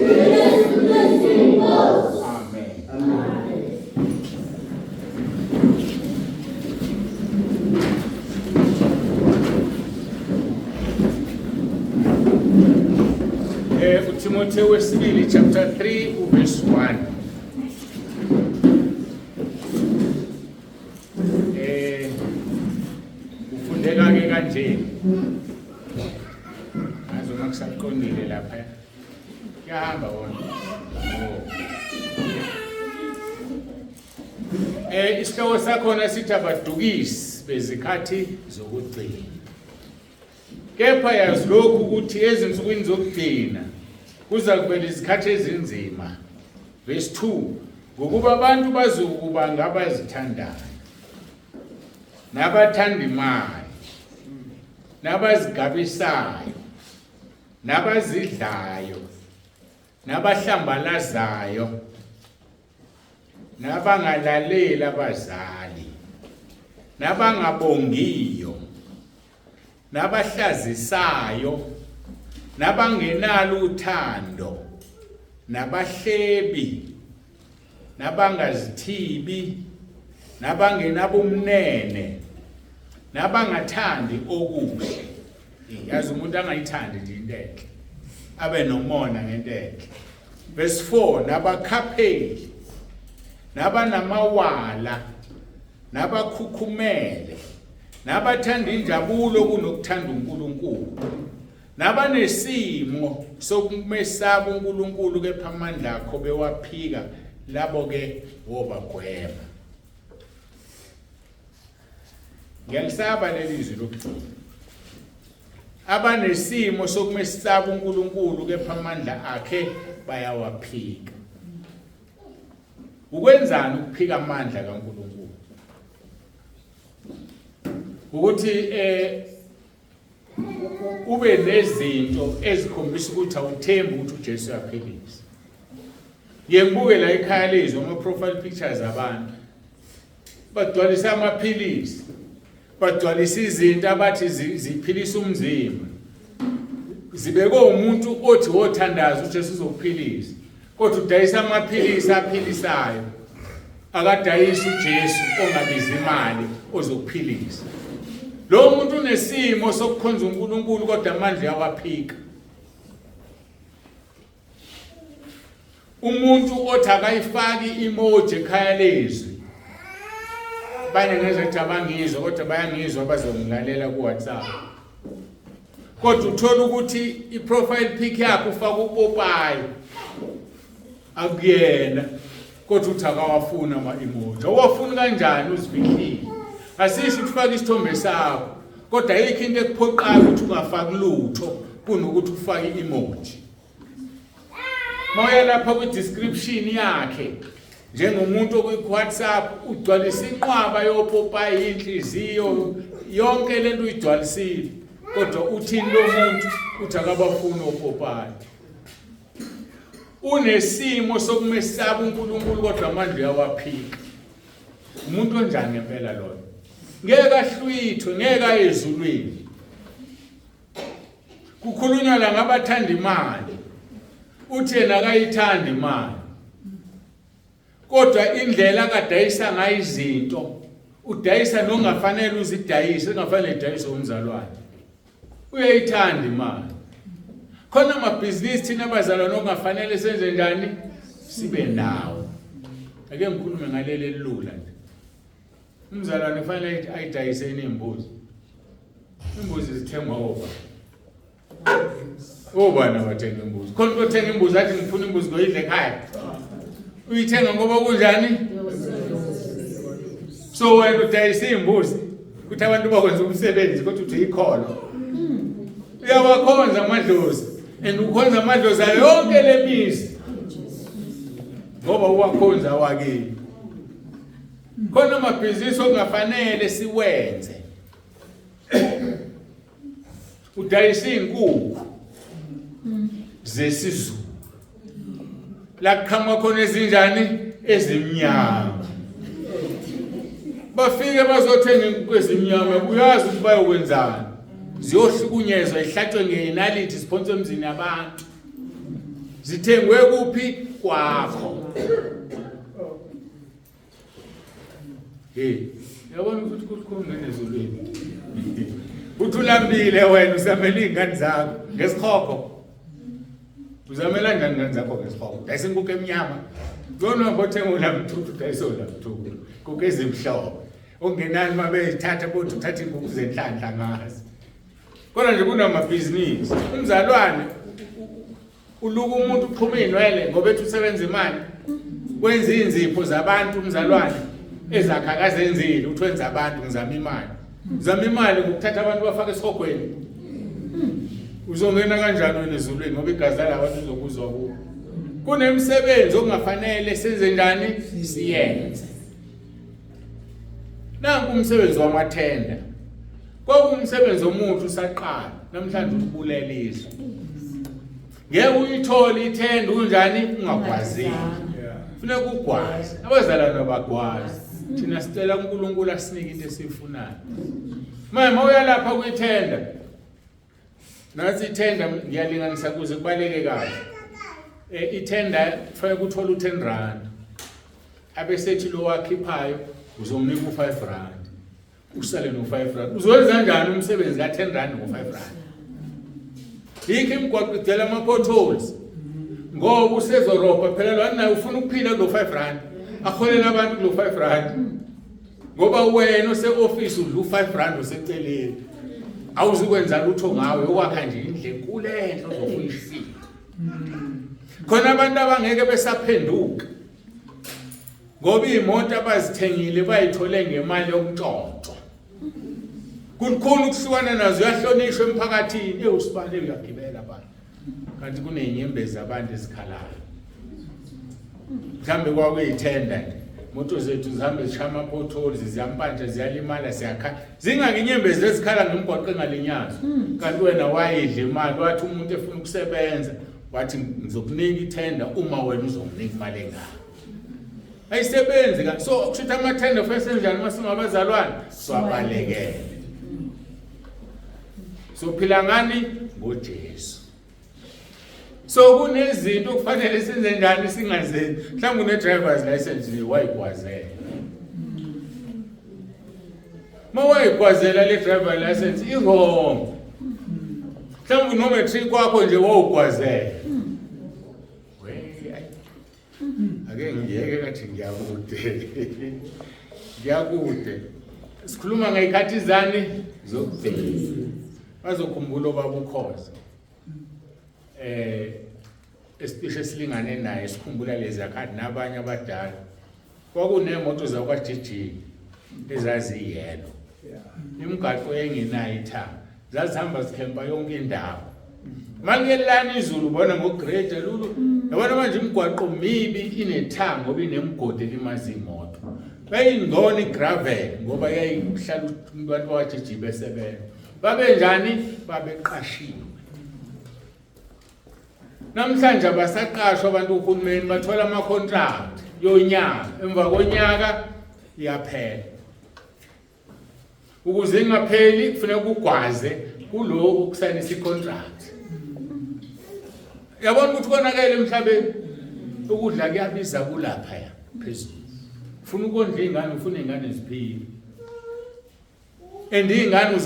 amen uTimotheo wesibili chapter 3 verse 1 ufundeka ke kanje azoma kusaqondile lapha kuyahamba wona isihloko sakhona sithi abadukisi bezikhathi zokugcina kepha yazi lokhu ukuthi ezinsukwini zokugcina kuza kube izikhathi ezinzima verse 2 ngokuba abantu bazokuba ngabazithandayo nabathandimayo nabazigabisayo nabazidlayo nabahlambalazayo nabangalaleli abazali nabangabongiyo nabahlazisayo nabangenalo uthando nabahlebi nabangazithibi nabangenabumnene nabangathandi okuhle yazi umuntu angayithandi nje into enhle abe nomona ngento enhle verse 4 nabakhapheli nabanamawala nabakhukhumele nabathanda injabulo kunokuthanda uNkulunkulu nabanesimo sokumesaba uNkulunkulu kepha amandla akho bewaphika labo ke wobagwema ngiyalisaba lelizwi lokugcina abanesimo sokumesaba uNkulunkulu kepha amandla akhe bayawaphika. Ukwenzani ukuphika amandla kaNkulunkulu? Ukuthi ube nezinto ezikhombisa ukuthi awuthembi ukuthi uJesu uyaphilisa. Ngibuke la ekhaya lezo ama profile pictures abantu. Bagcwalisa amaphilisi. Bagcwalisa izinto abathi ziphilisa umzimba. Zibekwe umuntu othi wothandaza uJesu uzokuphilisa. Kodwa udayisa amaphilisi aphilisayo. Akadayisa uJesu ongabizi imali ozokuphilisa. Lo muntu unesimo sokukhonza uNkulunkulu kodwa amandla yawaphika. Umuntu othi akayifaki emoji ekhaya lezwi. Banye ngezathi abangizwa kodwa bayangizwa bazongilalela ku WhatsApp. Kodwa uthola ukuthi iprofile pic yakhe ufaka uPopayi. Akuyena. Kodwa uthi akawafuna ama emoji. Awafuni kanjani uzifihlile? Asisho ukufaka isithombe sakho. Kodwa ayikho into ekuphoqayo ukuthi ungafaki lutho kunokuthi ufake emoji. Mawuya lapha ku description yakhe njengomuntu ku WhatsApp ugcwalisa inqwaba yoPopayi inhliziyo yonke lento uyigcwalisile kodwa uthini lo muntu uthi akabafuna oPopayi. Unesimo sokumesaba uNkulunkulu kodwa amandla yawaphika. Umuntu onjani ngempela lo? Ngeke ahlwithwe, ngeke ayezulwini. Kukhulunywa la ngabathanda imali. Uthi yena akayithanda imali. Kodwa indlela akadayisa ngayo izinto, udayisa nongafanele uzidayise, engafanele idayise umzalwane. Uyayithanda imali. Khona amabhizinisi thina abazalwane ongafanele senze njani? Sibe nawo. Ake ngikhulume ngaleli elula nje. Umzalwane kufanele ayidayise imbuzi. Imbuzi zithengwa oba. Obana bathenga imbuzi. Khona uthenga imbuzi athi ngifuna imbuzi ngoyidle ekhaya. Uyithenga ngoba kunjani? So wena udayisa imbuzi ukuthi abantu bakwenza umsebenzi kodwa uthi ikhona. Uyawakhonza amadlozi and ukhonza amadlozi yonke lemizi. Ngoba uwakhonza wakini. Khona amabhizinisi okungafanele siwenze. Udayisa inkukhu zesizulu. La khama khona ezinjani ezimnyama. Bafike bazothenga inkukhu ezimnyama uyazi ukuthi bayokwenzani. Ziyohlukunyezwa ihlatshwe ngenalithi siphonse emzini yabantu. Zithengwe kuphi kwakho. Yabona ukuthi kukhona nezulwini. Uthulambile wena usamela ingane zakho ngesikhokho. Uzamela njani ingane zakho ngesikhokho? Dayisa inkukhu emnyama. Yona ngothenga ulamthuthu dayisa ulamthuthu. Inkukhu ezimhlophe. Ongenani mabezithatha bothi uthatha inkukhu zenhlanhla ngazi. Kodwa nje kunamabhizinisi. Umzalwane uluka umuntu uphuma inwele ngoba ethi usebenza imali. Kwenza inzipho zabantu umzalwane. Ezakha akazenzile uthi wenza abantu ngizama imali. Ngizama imali ngokuthatha abantu bafaka esikhokweni. Uzongena kanjani wena ezulwini ngoba igazi labantu uzokuzwa kubo. Kunemsebenzi okungafanele senze njani siyenze. Nanku umsebenzi wamathenda. Kwakumsebenzi omuntu usaqala namhlanje ukubulelisa. Ngeke uyithole ithenda unjani ungakwazi. Funeka ukugwazi. Abazalwane abagwazi. Thina sicela uNkulunkulu asinike into esifunayo. Mama uyalapha kuyithenda. Nathi ithenda ngiyalinganisa kuze kubaleke kahle. Ithenda kufanele ukuthola u10 rand. Abesethi lo wakhiphayo uzomnika u5 rand. Usale no5 rand. Uzowenza kanjani umsebenzi ka10 rand ngo5 rand? Yikho imigwaqo idela ama potholes. Ngoba usezorobha phela lo naye ufuna ukuphila lo5 rand. Akholela abantu lo5 rand. Ngoba wena ose-office udla u5 rand oseceleni. Awuzukwenza lutho ngawe okwakha nje indle enkulu enhle ozokuyifika. Khona abantu abangeke besaphenduka. Ngoba imoto abazithengile bayithole ngemali yokuntshontsho. kukhona ukuhlukana nazo uyahlonishwa emphakathini usibale uyagibela abantu kanti kunenyembezi abantu ezikhalayo mhlambe kwakuyithenda nje moto zethu zihambe zishama potholes ziyampantshwa ziyalimala siyakhala zingakinyembezi ezikhala ngemgwaqo engalinyazo kanti wena wayidla imali wathi umuntu efuna ukusebenza wathi ngizokunika ithenda uma wena uzonginika imali engaka ayisebenzi kanti so kushuthi amathenda first enjani masingabazalwane siwabalekele so phila ngani ngoJesu so kunezinto kufanele senze njani singazenzi mhlawumbe une driver's license wayikwazela mawayikwazela le driver's license i-wrong mhlawumbe unometric wakho nje wawukwazela ake ngiyeke kathi ngiyakude sikhuluma ngayikhathi zani zokubheka bazokhumbula babukhoza esicishe silingane naye sikhumbula lezi yakhathi nabanye abadala kwakunemoto zakwaJiji ezaziyelo imigaqo engenayo ithanga zazihamba zikhempa yonke indawo mangelani izulu ubona ngograde lulu yabona manje imigwaqo mibi inethanga ngoba inemigodi elimaza imoto bayingona igravel ngoba yayihlala abantu bakwaJiji besebenza babenjani babeqashiwe namhlanje abasaqashwa abantu uhulumeni bathola ama contract yonyaka emva konyaka iyaphela ukuze ingapheli kufanele kugwaze kulo ukusayinisa icontract yabona ukuthi konakele emhlabeni ukudla kuyabiza kulapha phezulu ufuna ukondla izingane ufuna izingane ziphile izingane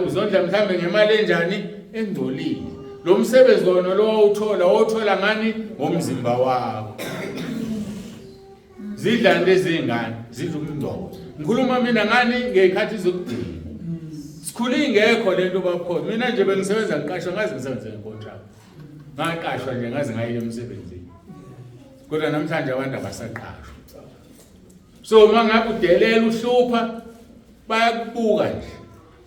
uzondla mhlambe ngemali enjani engcolile lo msebenzi wona lo wawuthola ngani ngomzimba wakho zidla lezingane zidla umndondo ngikhuluma mina ngani ngekhathi zokugcina sikhule ingekho lento bakhona mina nje bengisebenza ngiqashwa ngaze ngisebenze ngecontract ngaqashwa nje ngaze ngayile emsebenzini kodwa namhlanje abantu abasaqashwa so mangabe udelela uhlupha bayakubuka nje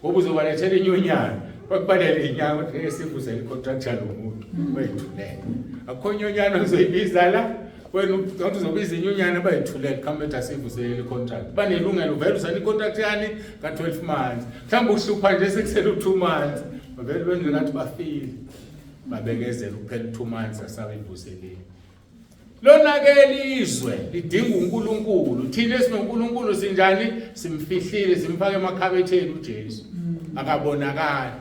ngoba uzobalethela inyonyana bakubalele inyanga ukuthi esivuze icontract yalomuntu bayithulele akho inyonyana uzoyibiza la wena uthi uzobiza inyonyana bayithulele khambe asivuze icontract banelungelo vele usana icontract yani ka12 months mhlawumbe uhlupha nje sekusele u2 months bavele benze ngathi bafile babekezela kuphela 2 months asayivuselile lona ke elizwe lidinga uNkulunkulu thina esinoNkulunkulu sinjani simfihlile simfake emakhabetheni uJesu akabonakala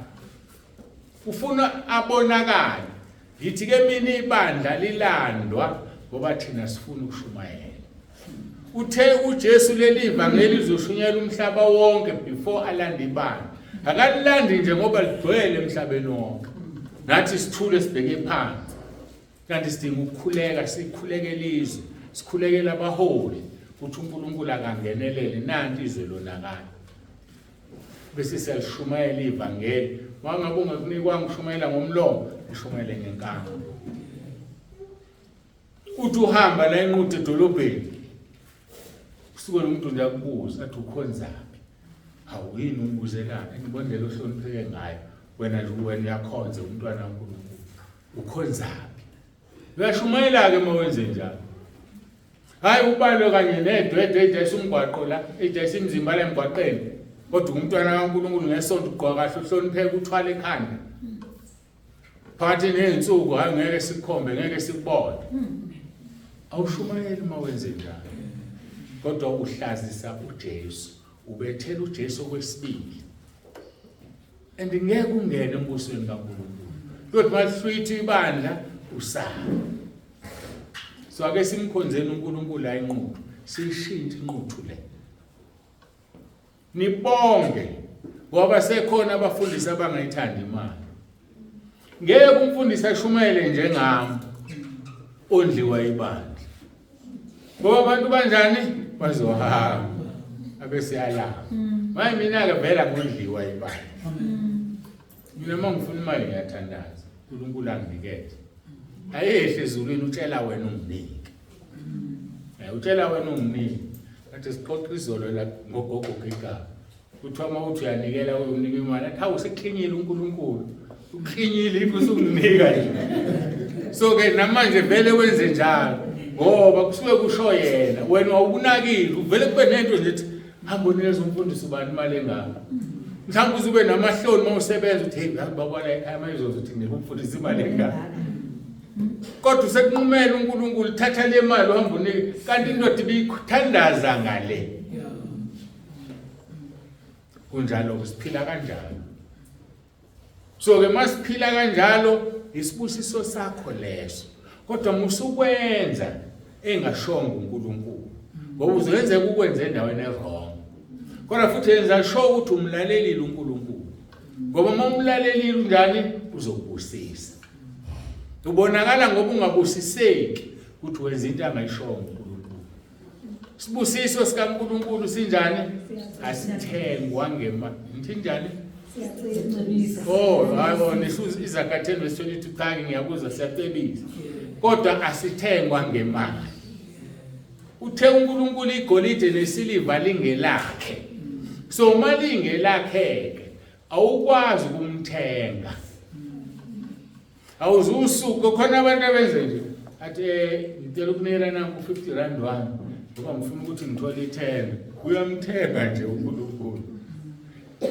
ufuna abonakala ngithi ke mina ibandla lilandwa ngoba thina sifuna ukushumayela uthe uJesu leli ivangeli lizoshunyela umhlaba wonke before alanda ibandla akalilandi nje ngoba ligcwele emhlabeni wonke nathi sithule sibheke phansi kanti sidinga ukukhuleka sikhuleke ilizwe sikhulekela abaholi ukuthi uNkulunkulu akangenelele nanti izwe lonakala bese siyalishumayela ivangeli mangabe ungekunikwa ngishumayela ngomlomo ushumayele ngenkani uthi uhamba la enqude edolobheni kusuke umuntu nje akubuza athi ukhonzaphi awuyini umbuzelana ngibondlela ohlonipheke ngayo wena nje wena uyakhonza umntwana kaNkulunkulu ukhonzaphi uyashumayela ke mawenze njalo hayi ubalo kanye nedwedwe edayisa umgwaqo la edayisa imizimba la emgwaqeni kodwa umntwana kaNkulunkulu ngesonto ugqoka kahle uhlonipheke uthwala ekhanda phakathi nezinsuku hayi ngeke sikhombe ngeke sikubone awushumayeli mawenze njalo kodwa uhlazisa uJesu ubethela uJesu kwesibili andingeke ungene embusweni kaNkulunkulu kodwa masithi ibandla usala so ake simkhonzeni uNkulunkulu la inqubo siyishintshe inquthu le nibonge ngoba sekhona abafundisi abangayithandi imali ngeke umfundisi ashumayele njengami ondliwa ibandla ngoba abantu banjani bazohamba abesiyalama maye mina ke vela ngondliwa ibandla mina mangifuna imali ngiyathandaza uNkulunkulu anginikeze ayehle ezulwini utshela wena unginike utshela wena unginike athi sixoxa izolo la ngogogo igaba kuthiwa uma uthi uyanikela uyonika imali athi hawu sekuklinyile uNkulunkulu uklinyile ikho usunginika nje. So ke namanje vele wenze njalo ngoba kusuke kusho yena wena awukunakile uvele kube nento nje ethi hamba unikeza umfundisi ubani imali engaka. Mhlawumbe uzube namahloni uma usebenza uthi hey babona ekhaya manje uzothi nginika umfundisi imali engaka. Kodwa usekunqumela uNkulunkulu thatha le mali uhamba unike kanti indoda ibikuthandaza ngale. Kunjalo siphila kanjalo. So ke masiphila kanjalo isibusiso sakho leso. Kodwa musukwenza engashonga uNkulunkulu. Ngoba uzoyenza ukwenza endaweni ewrong. Kodwa futhi yenza sure ukuthi umlalelile uNkulunkulu. Ngoba uma umlalelile njani uzokubusisa. Ubonakala ngoba ungabusiseki ukuthi wenza into angayishonga uNkulunkulu. Sibusiso sikaNkulunkulu sinjani? Asithengwa ngemali. Ngithi njani? Hayi nesuzi izakha 10:22 cha ngiyakuzwa siyacebisa. Kodwa asithengwa ngemali. Uthe uNkulunkulu igolide nesiliva lingelakhe. So mali ingelakhe awukwazi ukumthenga. Awuzusuku khona abantu abenze nje athi ngicela ukunikela nanku 50 rand wami ngoba ngifuna ukuthi ngithole ithenda uyamthenga nje uNkulunkulu.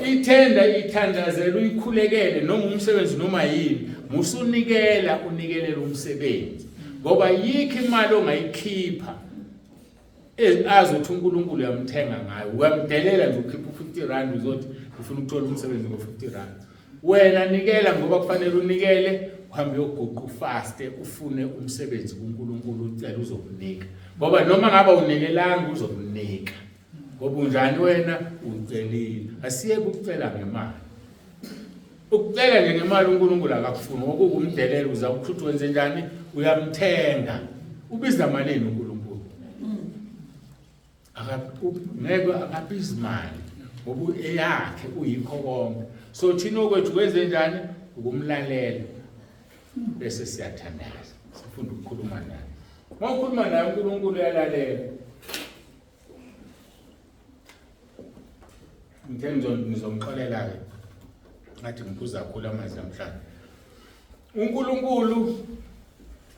Ithenda ithandazela uyikhulekele noma umsebenzi noma yini musunikela unikelela umsebenzi ngoba yikho imali ongayikhipha azothi uNkulunkulu uyamthenga ngayo uyamdelela nje ukhipha 50 rand uzothi ufuna ukuthola umsebenzi ngo50 rand. Wena nikela ngoba kufanele unikele uhambe uyoguqa ufaste ufune umsebenzi kuNkulunkulu ucela uzokunika ngoba noma ngaba unikelanga uzokunika ngoba unjani wena ucelile asiyeke ukucela ngemali. Ukucela nje ngemali uNkulunkulu akakufuni ngoba ukumdelela uzawuthi wenze njani uyamthenga ubiza malini uNkulunkulu ngeke akabiza imali ngoba eyakhe uyikho konke. So thina okwethu kwenze njani ukumlalela bese siyathandaza sifunda ukukhuluma naye. Uma ukhuluma naye uNkulunkulu uyalalela. Ngizomxolela ke ngathi ngiphuza kakhulu amazwi amhlanje. uNkulunkulu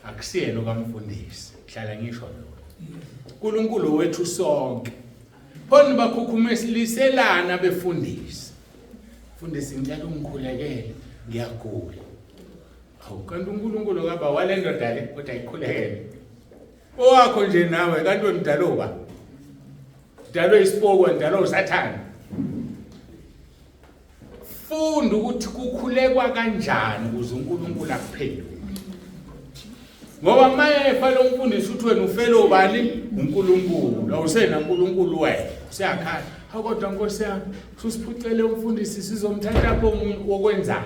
akusiyena okamfundisi hlala ngisho lokho. uNkulunkulu wethu sonke. Phone bakhukhumeliselana befundisi. Fundisi ngicela ungikhulekele ngiyagula. Hawu kanti uNkulunkulu kaba walendoda le kodwa ayikhulekele. Owakho nje nawe kanti wendaloba. Dalo isipoko ndalo uSathane. Funda ukuthi kukhulekwa kanjani ukuze uNkulunkulu akuphendule. Ngoba mayefa lo mfundisi uthi wena ufele ubani uNkulunkulu awusena uNkulunkulu wena usiyakhala kodwa Nkosi yami susiphucele umfundisi sizomthatha komuntu wokwenzana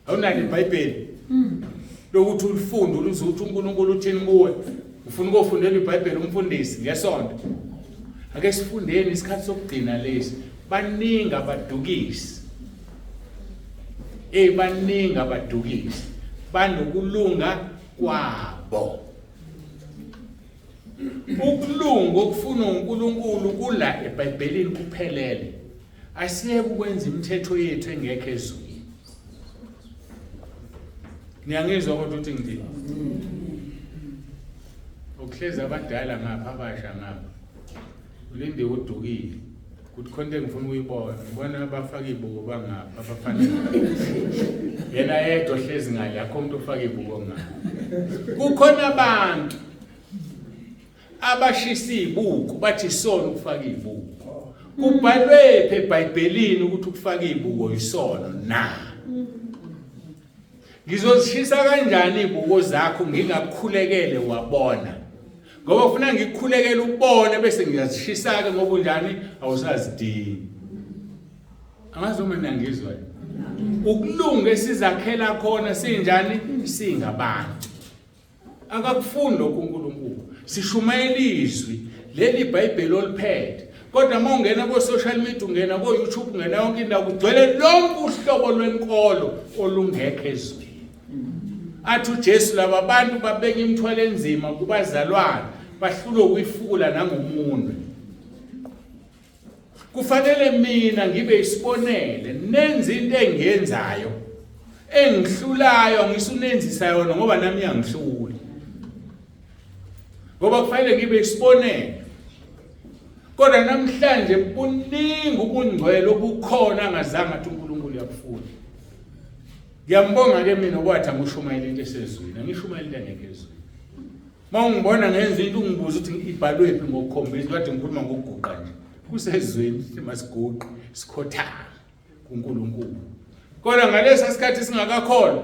awunali iBhayibheli lokuthi ulifunde ulizothi uNkulunkulu uthini kuwe ufuna ukufundela iBhayibheli umfundisi ngesonto ake sifundeni isikhathi sokugcina lesi baningi abadukisi baningi abadukisi banokulunga kwabo. Ukulunga okufuna uNkulunkulu kula eBhayibhelini kuphelele. Asiyeke ukwenza imithetho yethu engekho ezweni. Niyangizwa kodwa uthi ngidini? Ukuhleza abadala ngapha abasha ngapha. Ulinde udukile. Kuthi konke ngifuna ukuyibona. Ngibona abafaka ibuko bangapha abafanele. Yena yedwa hlezi ngale akho umuntu ofaka ibuko ngapha. Kukhona abantu abashisa ibuko bathi isono ukufaka ibuko. Kubhalwe eBhayibhelini ukuthi ukufaka ibuko isono na. Ngizozishisa kanjani ibuko zakho ngingakukhulekele wabona. Ngoba ufuna ngikukhulekele ubone bese ngiyazishisa ke ngoba unjani awusazidingi. Angazoma nangizwa. Ukulunga esizakhela khona sinjani singabantu. Akakufuni lokho uNkulunkulu. Sishumayela izwi leli iBhayibheli oliphethe. Kodwa uma ungena ku social media ungena ku YouTube ungena yonke indawo kugcwele lonke uhlobo lwenkolo olungekho ezweni. Athi uJesu laba bantu babeka imithwalo enzima kubazalwane bahlulwe ukuyifula nangomunwe. kufanele mina ngibe isibonele nenza into engiyenzayo engihlulayo ngisunenzisa yona ngoba nami yangihlula ngoba kufanele ngibe isibonele kodwa namhlanje buningi ubungcwele obukhona angazange athi uNkulunkulu uyakufuna ngiyambonga ke mina kwathi angishumayela into esezweni angishumayela into engeke ezweni mawungibona ngenza into ungibuza ukuthi ibhalwe phi ngokukhombisa kade ngikhuluma ngokuguqa nje kusezweni simasiguqe sikhothama kuNkulunkulu kodwa ngalesa sikhathi singakakhona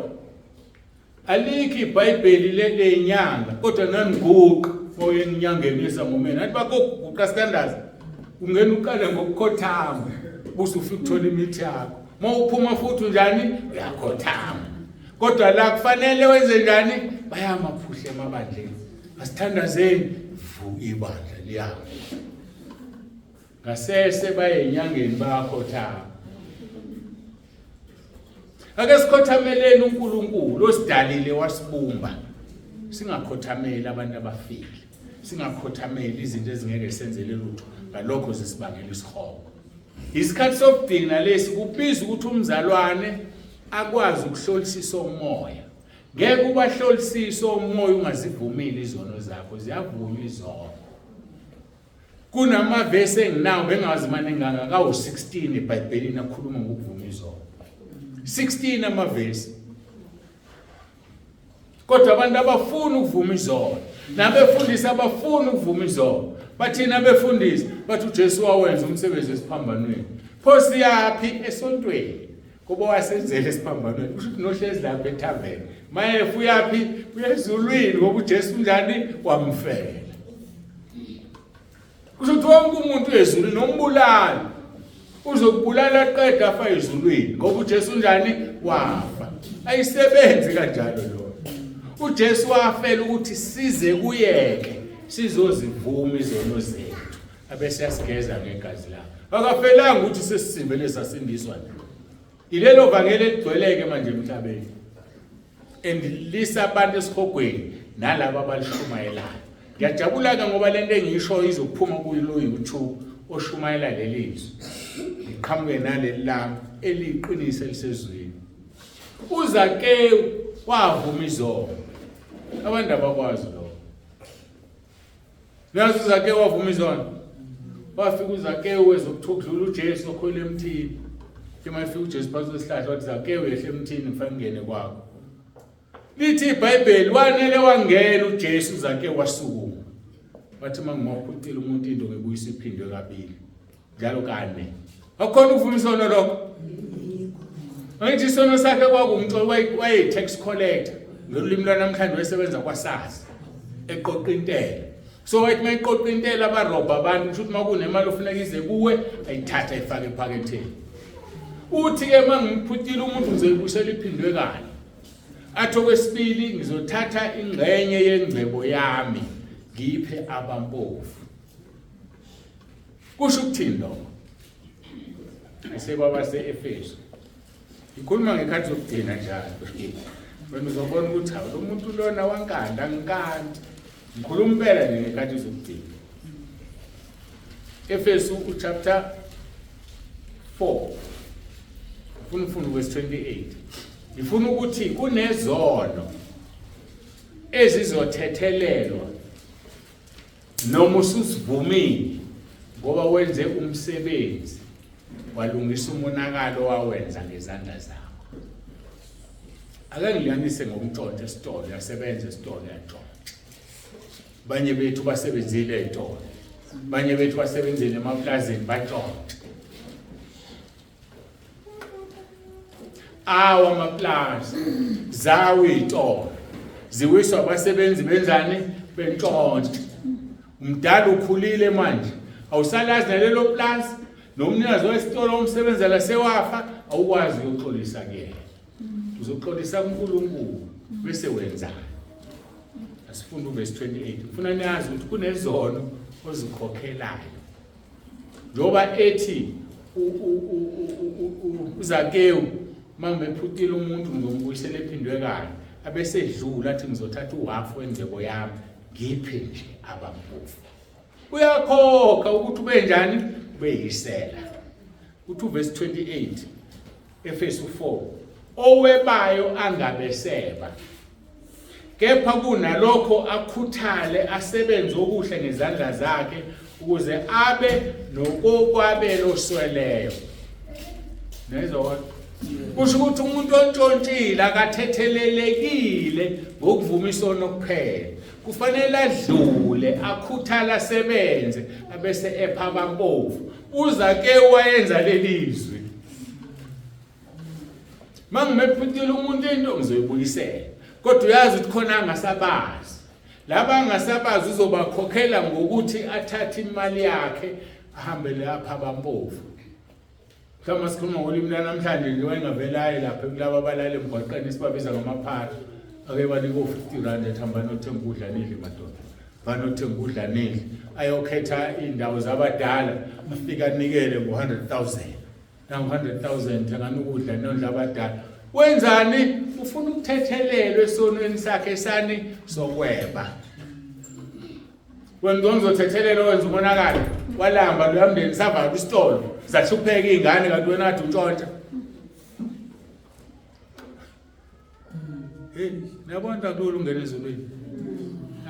alikho iBhayibheli lenyanga kodwa naniguqa oyenyangeni esangomeni athi bakoguqa sikandazi ungena uqale ngokukhothama buse ufike uthola imithi yakho mawuphuma futhi njani uyakhothama kodwa la kufanele wenze njani bayamaphuhle emabandleni asithandazeni ibandla liyami ngasese baye enyangeni bayakhothama ake sikhothameleni uNkulunkulu osidalile wasibumba singakhothameli abantu abafile singakhothameli izinto ezingeke senzele lutho ngalokho zisibangela isihobo isikhathi sokudina lesi kubiza ukuthi umzalwane akwazi ukuhlolisisa umoya ngeke ubahlolisisa umoya ungazivumeli izono zakho ziyavunywa izono kunamavesi enginawo bengazi maninganga kawu16 eBhayibhelini akhuluma ngokuvuma izono 16 amavesi kodwa abantu abafuna ukuvuma izono nabefundisi abafuna ukuvuma izono bathina befundisi bathi uJesu wawenza umsebenzi esiphambanweni pho siyaphi esontweni kuba wasenzele esiphambanweni kusho ukuthi nohlezi lapha ethaveni maye uyaphi uyezulwini ngoba uJesu njani wamfela kusho ukuthi wonke umuntu ezulwini nombulali uzokubulala qeda afa ezulwini ngoba uJesu njani wafa ayisebenzi kanjalo lo uJesu wafela ukuthi size kuyeke sizozivuma izono zethu abese yasigeza ngegazi lakhe akafelanga ukuthi sesisimbele sasindiswa ilelo vangeli ligcweleke manje emhlabeni endilisa abantu esihogweni nalabo abalishumayelayo ngiyajabula ke ngoba lento engisho izokuphuma kulo YouTube oshumayela lelizwi iqhamuke naleli langa eliqinise elisezweni uzake wavuma izono abantu abakwazi lo nazo uzake wavuma izono wafika uzake wezokudlula uJesu okhwele emthini kemafika uJesu phansi kwesihlahla wathi zake wehle emthini ngifake ngene kwakho lithi iBhayibheli wanele wangena uJesu zake wasukuma wathi mangimaphuthile umuntu into ngibuyisa iphindwe kabili njalo kane akhona ukuvuma isono lokho angithi isono sakhe kwakumcolo waye tax collector ngolimi lwanamhlanje wayesebenza kwaSARS eqoqa intela so wathi mayiqoqa intela abarobha abantu kusho ukuthi makunemali ofuneka ize kuwe ayithatha ifake ephaketheni uthi ke mangimphutile umuntu ngizoyibuyisela iphindwe kane athi okwesibili ngizothatha ingxenye yengcebo yami ngiphe abampofu kusho ukuthini lokho asebaba seEfeso ikhuluma ngekhathi zokugcina njalo wena uzobona ukuthi lo muntu lona wankanda ngikandi ngikhuluma impela ngekhathi zokugcina Efeso chapter 4 ufuna verse 28 ngifuna ukuthi kunezono ezizothethelelwa noma usivumile ngoba wenze umsebenzi walungisa umonakalo wawenza ngezandla zakho ake ngiyanise ngomntshontsho esitolo yasebenza esitolo yantshontsho banye bethu basebenzile ezitolo banye bethu basebenzile emaplazini bantshontsho awa amaplaza zawo izitolo ziwiswa abasebenzi benzani bentshontsho umdala ukhulile manje awusalazi nalelo plaza nomnikazi wesitolo umsebenzela sewafa awukwazi ukuxolisa kuyena uzoxolisa kuNkulunkulu bese wenza asifunda uverse 28 ufuna niyazi ukuthi kunezono ozikhokhelayo njoba ethi uZakewu mangimephutile umuntu ngizombuyisela ephindwe kanye abese edlula athi ngizothatha uhafu wendleko yami ngiphe nje abampofu uyakhokha ukuthi ube njani beyisela. Uthi verse 28 Efesu 4 owebayo angabeseba kepha kunalokho akhuthale asebenze okuhle ngezandla zakhe ukuze abe nokokwabelo sweleyo. Nezwa kusho ukuthi umuntu ontshontshile akathethelelekile ngokuvuma isono kuphela. Kufanele adlule akhuthale asebenze abese epha abampofu. Uza ke wayenza lelizwi. Mangimephuthile umuntu into ngizoyibuyisela. Kodwa uyazi ukuthi khona angasabazi. Laba angasabazi uzobakhokhela ngokuthi athathe imali yakhe ahambe lapha abampofu. Kama sikhuluma ngolimi namhlanje nje wayengavelayo lapha kulabo abalala emgwaqeni sibabiza ngamaphara. Ake banika u50 ethamba nothenga ukudla nidle madoda. Banothenga ukudla nidle. Ayokhetha indawo zabadala afika anikele ngo100,000. Nangu 100,000 thengana ukudla nondla abadala. Wenzani? Ufuna ukuthethelelwa esonweni sakhe sani sokweba. Wena ngizothethelelwa wenza umonakalo. Walamba lo yamndeni savala isitolo. Zahlupheka izingane kanti wena athi untshontsha. Nabona akulula ungena ezulwini.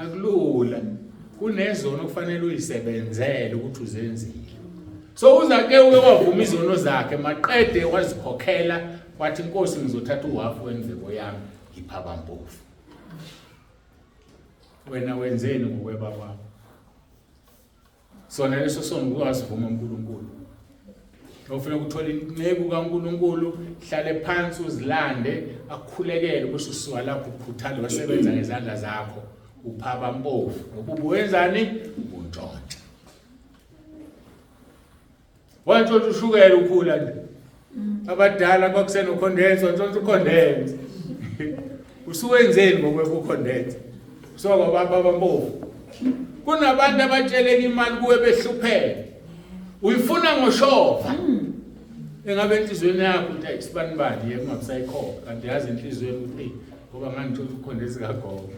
Akulula. Kunezono kufanele uyisebenzele ukuthi uzenzile. So uza ke uke wavuma izono zakhe maqede wazikhokhela wathi inkosi ngizothatha uhafu wendlebo yami ngipha abampofu. Wena wenzeni ngokweba kwakho? Sona leso sono ukuzivuma uNkulunkulu. Ufuna ukuthola inceku kaNkulunkulu, hlale phansi uzilande, akukhulekele bese usuka lapho ukhuthale wasebenza ngezandla zakho, upha abampofu. Ngoba wenzani? Untshontsha. Wantshontsha ushukela ukhula nje. Abadala kwakusena ukhondense, wantshontsha ukhondense. Usuwenzeni ngokweba ukhondense? Soka baba abampofu. Kunabantu abatsheleka imali kuwe behluphele. Uyifuna ngoshova. Engabe inhlizweni yakho uthi ayisibanibani yeke ungabisayikhokha kanti yazi inhlizweni uthi ngoba ngangithola ukhondesi kagogo.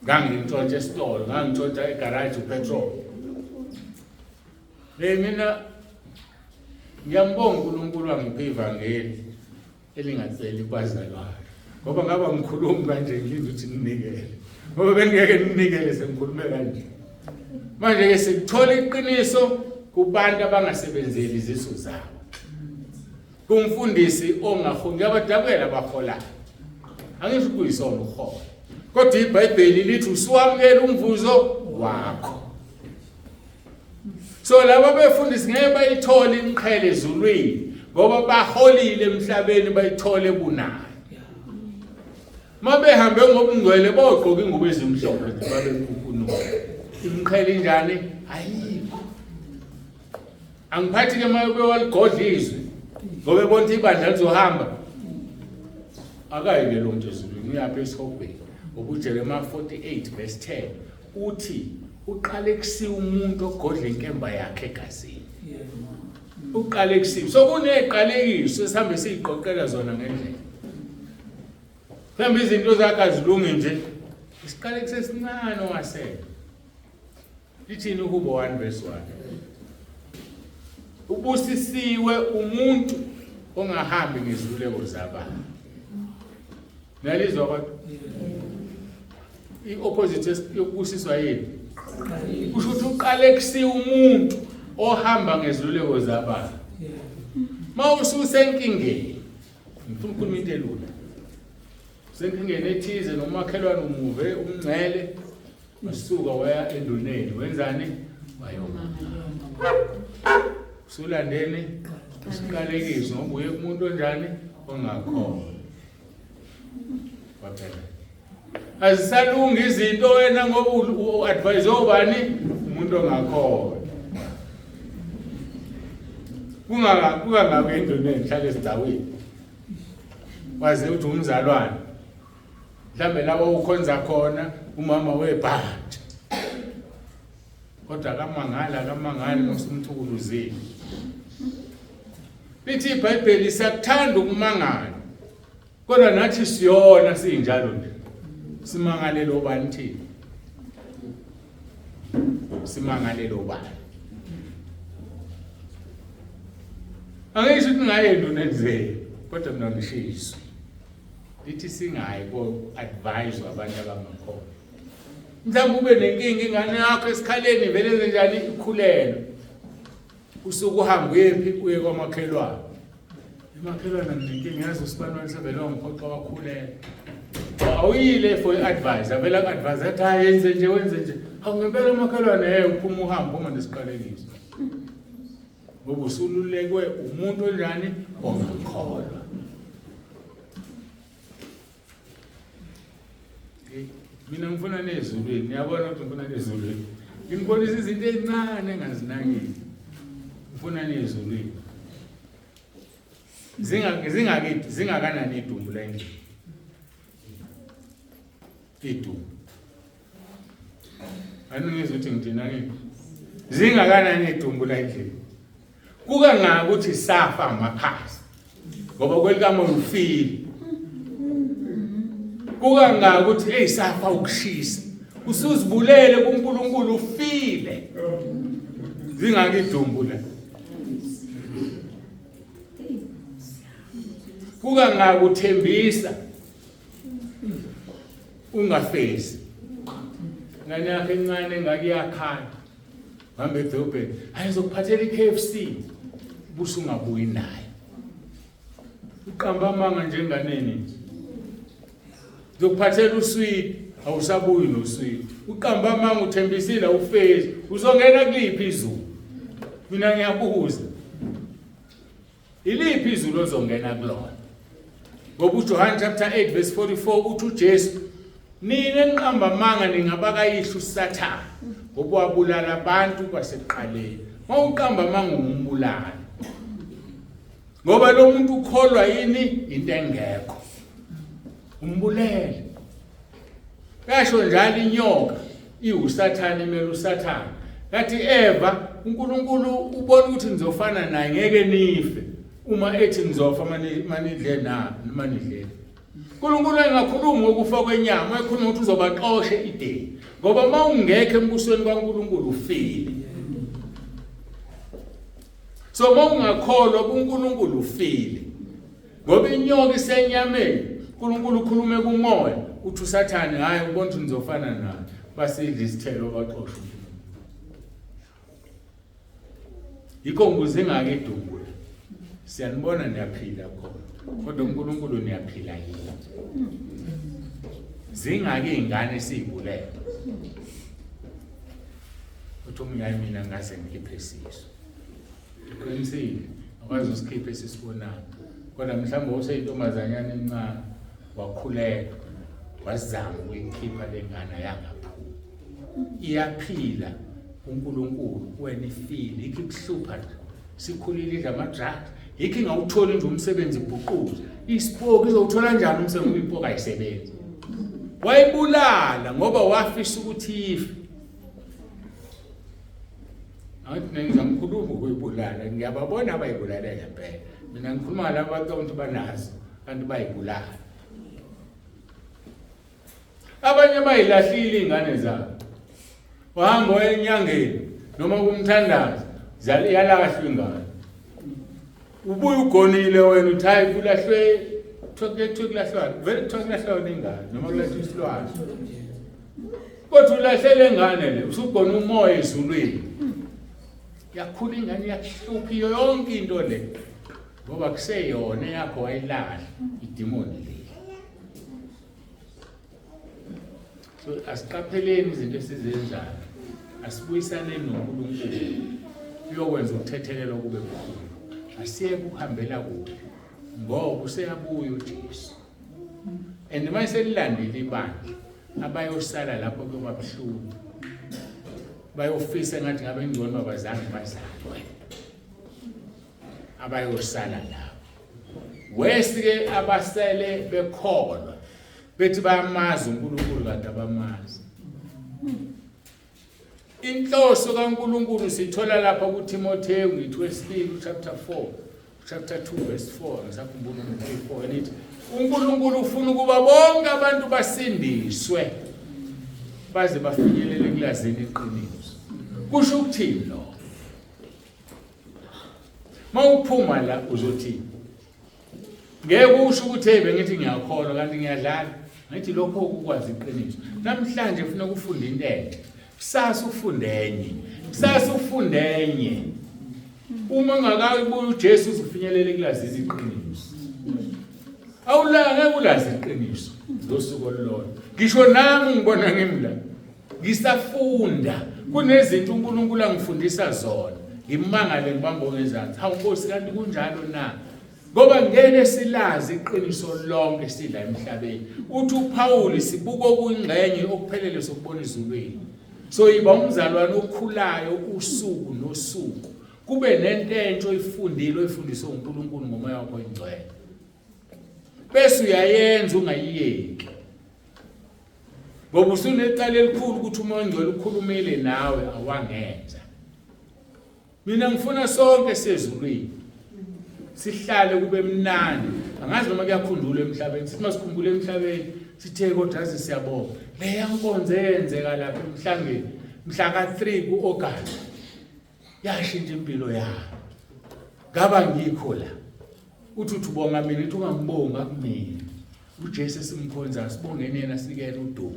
Ngangintshontsha esitolo, ngangitshontsha egarage upetrol. Mina ngiyambonga uNkulunkulu wangipha ivangeli elingatseli kwazalwayo. Ngoba ngaba ngikhuluma kanje ngizwe ukuthi ninikele. Ngoba bengeke ninikele sengikhulume kanje. Manje ke sikuthola iqiniso kubantu abangasebenzeli izisu zabo. Kumfundisi ongaholi abadabela bahola. Angisho kuyisona uhola. Kodwa iBhayibheli lithi usuwamukela umvuzo wakho. So laba befundisi ngeke bayithole imqhele ezulwini ngoba baholile emhlabeni bayithole kunayo. Mabe hambe ngobungcwele boqoka ingubo ezimhlophe babe kukhulunywa. Imqhele njani? Ayikho. Angiphathi ke maye waligodlizwe ngoba ebona ibandla lizohamba. Akayike lo muntu ezulwini uyapha esihobheni. UJeremiah 48 verse 10 uthi uqale kusiwa umuntu ogodla inkemba yakhe egazini. Uqale kusiwa. So kuneqalekiso sihambe siziqoqela zona ngendlela. Mhlawumbe izinto zakhe azilungi nje. Isiqale kusesincane owasela. Lithini uHubo 1 verse 1. Ubusisiwe umuntu ongahambi ngezuleko zabantu. Nalizwa kodwa i-opposite yokubusiswa yini? Kusho ukuthi uqale kusiwa umuntu ohamba ngezuleko zabantu. Mawususenkingeni. Ngifuna ukukhuluma into elula. Senkingeni ethize nomakhelwane umuve umngcele masuka waya enduneni wenzani? Wayoma. Sulandeni isiqalekiso ngoba uye kumuntu onjani ongakhona. Baphela. Azisalungi izinto wena ngoba uadvise obani umuntu ongakhona. Kungangabe enduneni hlale esidawini. Waze uthi umzalwane. Mhlambe labo ukhonza khona umama webhathi. Kodwa kamangala ngosumthukuluzini. Lithi iBhayibheli siyakuthanda ukumangala. Kodwa nathi siyona sinjalo nje. Simangalelo bani thina? Simangalelo bani? Angisho ukuthi ngayendo nenzeke kodwa mina ngishiso. Lithi singayi ko advise abantu abangakhona. Mhlawumbe ube nenkinga ingane yakho esikhaleni vele njani ikhulelwe. Usuku uhamba uyephi uye kwamakhelwane. Emakhelwane nenkinga yazo sibantu sebele ngiphoqa wakhulelwe. Awuyile for advice, avela ku advise athi hayi yenze nje wenze nje. Awungempela emakhelwane uphuma uhamba uma nesiqalekiso. Ngoba usululekwe umuntu onjani ongakholwa. Mina ngifuna nezulwini, ngiyabona ukuthi ngifuna nezulwini. Ngibonisa izinto ezincane engazinakile. Ngifuna nezulwini. Zingakanani idumbu la endlini. Idumbu. Aningizwe ukuthi ngidina ngini. Zingakanani idumbu la endlini. Kuka ngakuthi safa amakhasi. Ngoba kwelikamoya ufile. Kuka ngakuthi eyisafa ukushisa. Usuzibulele kuNkulunkulu ufile. Zingaki idumbu la. Kuka ngakuthembisa. Ungafezi. Ngane yakhe encane engaki yakhala. Hambe edobheni. Ayizokuphathela iKFC. Busu ungabuyi naye. Uqamba amanga njenganeni. Zokuphathela uswidi, awusabuyi noswidi. Uqamba amanga uthembisile ufezi. Uzongena kuliphi izulu? Mina ngiyabuza. Iliphi izulu ozongena kulona? Ngoba uJohn chapter 8 verse 44 uthi uJesu nina enqamba amanga ningabakayihlo uSathane ngoba wabulala abantu kwasekuqaleni. Mawuqamba amanga umbulala. Ngoba lo muntu ukholwa yini into engekho. Umbulele. Kasho njalo inyoka iwuSathane imela uSathane. Kathi Eva uNkulunkulu ubona ukuthi nizofana naye ngeke nife uma ethi nizofa manidle noma nidle. uNkulunkulu engakhulumi ngokufa kwenyama, ekhuluma ukuthi uzobaxoshe ideni. Ngoba mawungekho embusweni kaNkulunkulu ufile. So mawungakholwa kuNkulunkulu ufile. Ngoba inyoka isenyameni, uNkulunkulu ukhulume kumoya, uthi uSathane hayi ubona ukuthi nizofana naye, basidla isithelo baxoshe. Yikho ngibuze ngake idumbu. Siyanibona niyaphila khona. Kodwa uNkulunkulu niyaphila yini? Zingake izingane esizibulele. Uthi umyayi mina ngase ngikhiphe isiso. Qinisile, akwazi usikhiphe esisibonayo. Kodwa mhlawumbe useyintombazanyana encane wakhuleka, wazama ukuyikhipha lengane yangaphuma. Iyaphila uNkulunkulu wena ifile, ikho kuhlupha nje. Sikhulile idla ama-drugs. Yikho ingawutholi nje umsebenzi ibhuquza. Isipoki izowuthola njani umsebenzi ipoka ayisebenzi? Wayibulala ngoba wafisa ukuthi ife. Athi ngizamkhuluma ukuyibulala, ngiyababona abayibulala ngempela. Mina ngikhuluma laba abantu banazo, kanti bayibulala. Abanye bayilahlile izingane zabo. Wahamba enyangeni noma kumthandazo, yalahlwa ingane. Ubuye ugonile wena uthi hayi kulahlwe kulahlwa, vele kulahlwa ingane noma kulahlwa isilwane. Kodwa ulahlele ingane le, usugona umoya ezulwini. Yakhula ingane yakuhlupha yonke into le. Ngoba kuseyona yakho wayilahla idemoni le. So asiqapheleni izinto esizenzayo. Asibuyisane noNkulunkulu. Uyokwenza ukuthethelelwa kube kukhulu. Asiye kuhambela kuhle. Ngoba useyabuya uJesu. And mase lilandile ibandla abayosala lapho kubabuhlungu. Bayofisa ngathi ngabe ngcono babazange bazalwe. Abayosala lapho. Wesike abasele bekholwa. Bethi bayamazi uNkulunkulu kanti abamazi. Inhloso kaNkulunkulu sithola lapha kuTimotheo ngithi wesibili chapter 4 chapter 2 verse 4 ngisakhumbula ukuthi 4 nithi uNkulunkulu ufuna ukuba bonke abantu basindiswe baze bafinyelele kulazini iqiniso. Kusho ukuthini lo? Mawuphuma la uzothi ngeke usho ukuthi hey bengithi ngiyakholwa kanti ngiyadlala. Ngithi lokho ukwazi iqiniso. Namhlanje ufuna ukufunda into enhle. Kusasa ufunde enye. Uma ngakayibuya uJesu uzifinyelele kulazi iqiniso. Awulanga ulazi iqiniso losuku olulodwa. Ngisho nami ngibona ngimla. Ngisafunda kunezinto uNkulunkulu angifundisa zona. Ngimangale ngibambo ngezantsi. Hawu Nkosi kanti kunjalo na? Ngoba ngeke silazi iqiniso lonke sidla emhlabeni. Uthi uPaul sibuka okuyingxenye okuphelele sokubona izulwini. So yiba umzalwane okhulayo usuku nosuku. Kube nento entsho oyifundiswa uNkulunkulu ngomoya wakho oyingcwele. Bese uyayenza ungayiyeki. Ngoba usunecala elikhulu ukuthi umoya ongcwele ukhulumele nawe awangenza. Mina ngifuna sonke sezulwini. Sihlale kube mnandi. Angazi noma kuyakhundula emhlabeni. Sithi masikhumbule emhlabeni sithe kodwa azi siyabonga. Leya nkonzo eyenzeka lapha emhlangeni mhla ka3 kuAugust. Yashintsha impilo yami. Ngaba ngikho la. Uthi ubonga mina uthi ungangibonga kumina. uJesu simkhonza sibongene yena sikele udumo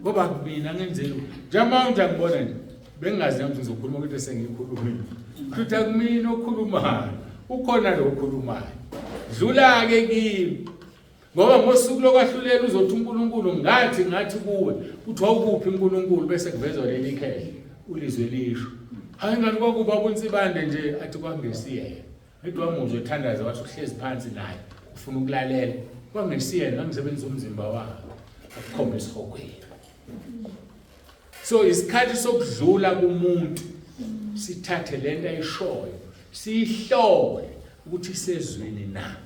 ngoba kumina ngenzela njengamanje ngibona nje bengazi nami ngizokhuluma ukuthi sengikhulumile futhi akumina okhulumayo ukhona lo okhulumayo dlula ke kimi ngoba ngosuku lokwahlulela uzothi uNkulunkulu ngathi kuwe uthi awukuphi uNkulunkulu bese kuvezwa leli khehla ulizwe lisho hayi ngani kwakuba uNsibande nje athi kwangesiye edwamuzwe ethandaza wathi uhlezi phansi naye ufuna ukulalela kwangesiye ngisebenza umzimba wakhe akukhomba isihogweni so isikhathi sokudlula kumuntu sithathe lento ayishoyo sihlole ukuthi sezweni na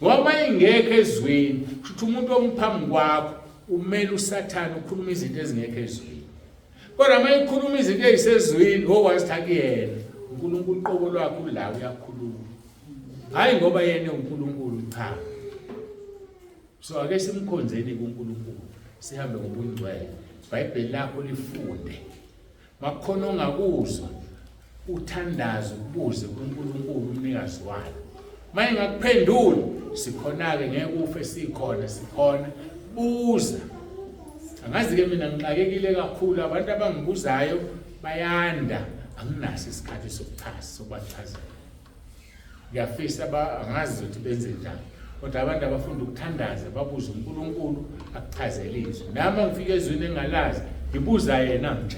ngoba ingekho ezweni futhi umuntu omphambi kwakho umele uSathane ukhuluma izinto ezingekho ezweni kodwa mayikhuluma izinto ezisezweni owazithi kuyena uNkulunkulu qobo lwakhe ulawo uyakhuluma hayi ngoba yena uNkulunkulu cha so ake simkhonzeni kuNkulunkulu sihambe ngobungcwele iBhayibheli lakho lifunde makukhona ongakuzwa uthandaze ukubuze kuNkulunkulu umnikazi walo mayengakuphenduli sikhona ke ngeke ufe sikhona buza angazi ke mina ngixakekile kakhulu abantu abangibuzayo bayanda anginaso isikhathi sokuchasa sokwachazela ngiyafisa angazi ukuthi benze njani kodwa abantu abafunda ukuthandaza babuza uNkulunkulu akuchazele izwi nami ngifike ezweni engalazi ngibuza yena nje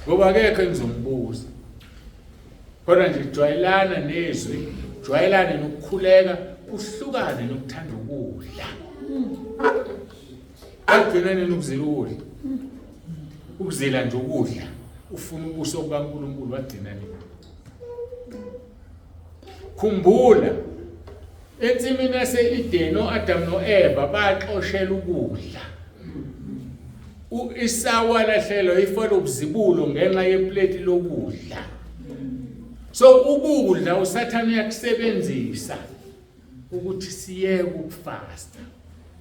ngoba akekho engizombuza kodwa nje jwayelana nezwi jwayelane nokukhuleka uhlukane nokuthanda ukudla agcinane nokuzila ukudla ukuzila nje ukudla ufuna ubuso bukaNkulunkulu wagcinane khumbula ensimini yaseEden uAdam noEva baxoshela ukudla uIsawa lahlelo ifolo ubuzibulo ngenxa yeplate lokudla so ukudla uSathane uyakusebenzisa ukuthi siyeke ukufasta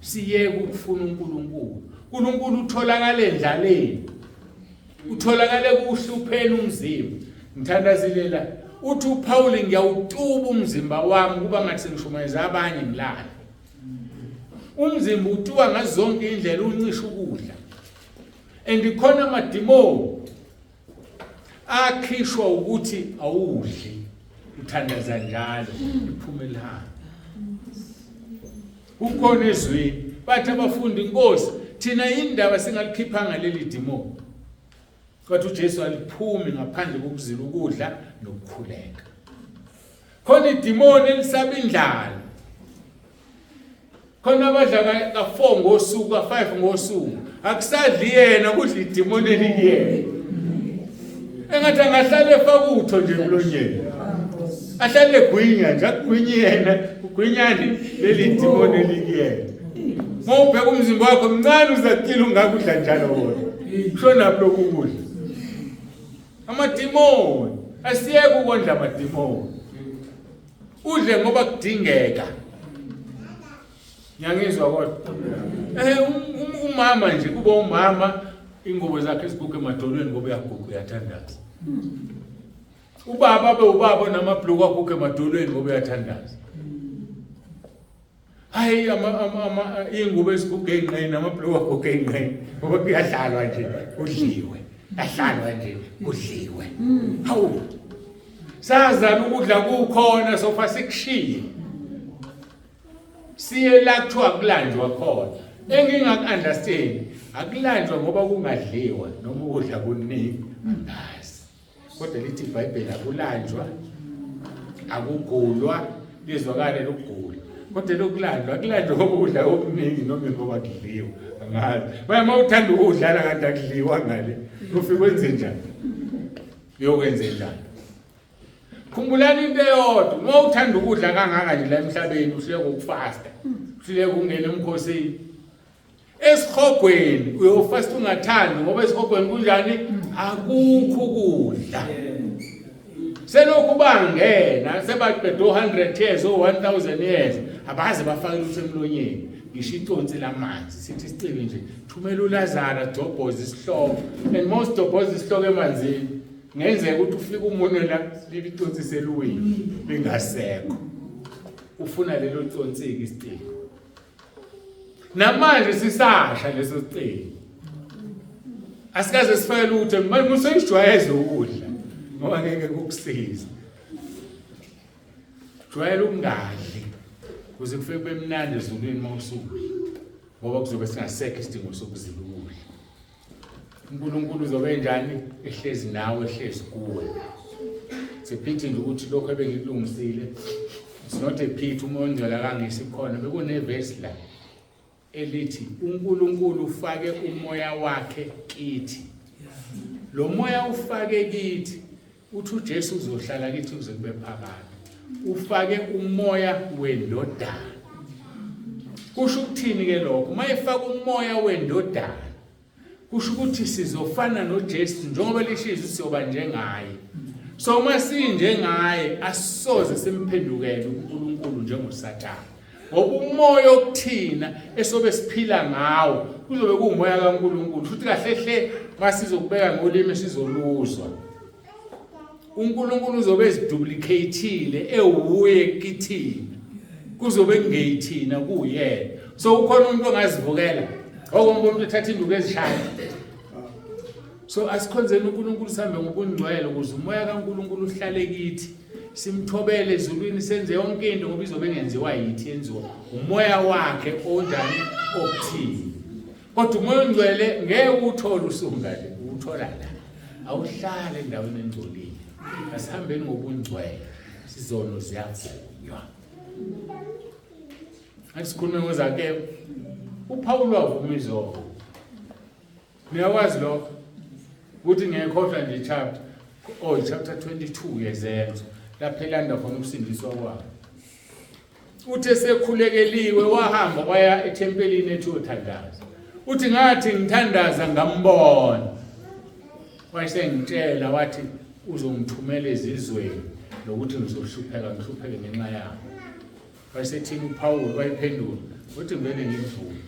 siyeke ukufuna uNkulunkulu utholakala endlaleni utholakala kuhlupheni umzimba ngithandazilela uthi uPaul ngiyawutuba umzimba wami kuba ngathi sengishumayeza abanye ngilala umzimba utuwa ngazo zonke indlela uncisha ukudla andikhona amadimoni akhishwa ukuthi awudli uthandaza njalo iphumela ukhona ezweni bathi abafundi inkosi thina indaba singalikhiphanga leli demoni kodwa uJesu aliphumi ngaphandle kokuzila ukudla nokukhuleka khona idemoni elisaba indlala khona abadla ka4 ngosuku ka5 ngosuku akusadli yena kudla idemoni eliyena engathi angahlala efakutho nje kulonyeni ahlale egwinya nje akugwinyi yena ugwinyani leli demoni eliyena ngobheka umzimba wakho mncane uzakila ungakudla njalo wona shona lokhu ukudla amademoni asiyeke ukondla amademoni udle ngoba kudingeka ngiyangizwa kodwa umama nje kuba umama ingubo zakhe ezibuke emadolweni ngoba uyaguqa uyathandaza ubaba ubaba namabhluku akho emadolweni ngoba uyathandaza. Hayi ingubo esiguge enqeni namabhluku akho enqeni ngoba kuyadlalwa nje udliwe. Ahlalwa nje udliwe. Hawu. Sazana ukudla kukhona sofa sikushiye. Siye la kuthiwa kulanjwa khona. Engingaku-understand akulanjwa ngoba kungadliwa noma ukudla kuningi angazi. Kodwa lithi iBhayibheli akulanjwa akugulwa lizwakale lokugula. Kodwa lokulanjwa akulanjwa ngoba ukudla okuningi noma ngoba kudliwa angazi. Uma uthanda ukudlala kanti akudliwa ngale ufike wenze njani? Uyokwenza njani? Khumbulani into eyodwa, uma uthanda ukudla kangaka nje la emhlabeni uhleke ukufasta. Uhleke ungena emkhosini. Esihogweni uyofasta ungathandi ngoba esihogweni kunjani? Akukho ukudla. Selokhu bangena sebaqeda 100 years or 1000 years abaze bafake lutho emlonyeni. Ngisho iconsi lamanzi sithi sicebe nje thumela uLazarus dobhoza isihloko and most dobhoza isihloko emanzini. Ngenzeka ukuthi ufike umuntu la libiconsi seluwini lingasekho. Ufuna lelo consi isiciko. Namanje sisasha leso siciko. Asikaze sifake lutho manje museyijwayeze ukudla ngoba ngeke kukusiza. Jwayele ukungadli kuze kufike bemnandi ezulwini mawusuku ngoba kuzobe singasekho isidingo sokuzila ukudla. uNkulunkulu uzobe njani? Ehlezi nawe, ehlezi kuwe. Siphithi nje ukuthi lokho ebengikulungisile it's not a pit uMongcwele akangisikhona. Bekunevesi la elithi uNkulunkulu ufake umoya wakhe kithi. Lo moya ufake kithi uthi uJesu uzohlala kithi uze kube phakade. Ufake umoya wendodana. Kusho ukuthini ke lokho? Mayefaka umoya wendodana kusho ukuthi sizofana noJesu njengoba lishizo siyoba njengaye. So uma sinjengaye asisoze simphendukele uNkulunkulu njengoSathane. Ngoba umoya okuthina esobe siphila ngawo kuzobe kuumoya kaNkulunkulu futhi kahle hle masizokubeka ngolimi sizoluzwa. uNkulunkulu uzobe eziduplicateile ewuye kithina. Kuzobe kungeyithina kuyena. So ukhona umuntu ongazivukela okonke umuntu ethatha induku ezishaya. So asikhonzeni uNkulunkulu sihambe ngobungcwele ukuze umoya kaNkulunkulu uhlale kithi. Simthobele ezulwini senze yonke into ngoba izobe engenziwa yithi yenziwa umoya wakhe onjani okuthini. Kodwa umoya ongcwele ngeke uthole usungale uthola la. Awuhlale endaweni engcolile. Asihambeni ngobungcwele. Sizono ziyavunywa. Asikhulume ngozake uPaul wavuma izono. Niyakwazi lokho ukuthi ngekhohlwa nje chapter 22 yezenzo lapho elanda khona ukusindiswa kwakhe. Uthe sekhulekeliwe wahamba waya ethempelini ethi uthandaza. Uthi ngathi ngithandaza ngambona. Wayesengitshela wathi uzongithumela ezizweni lokuthi ngizoshupheka ngenxa yakho. Wayesethini uPaul wayephendula uthi ngivele ngimvume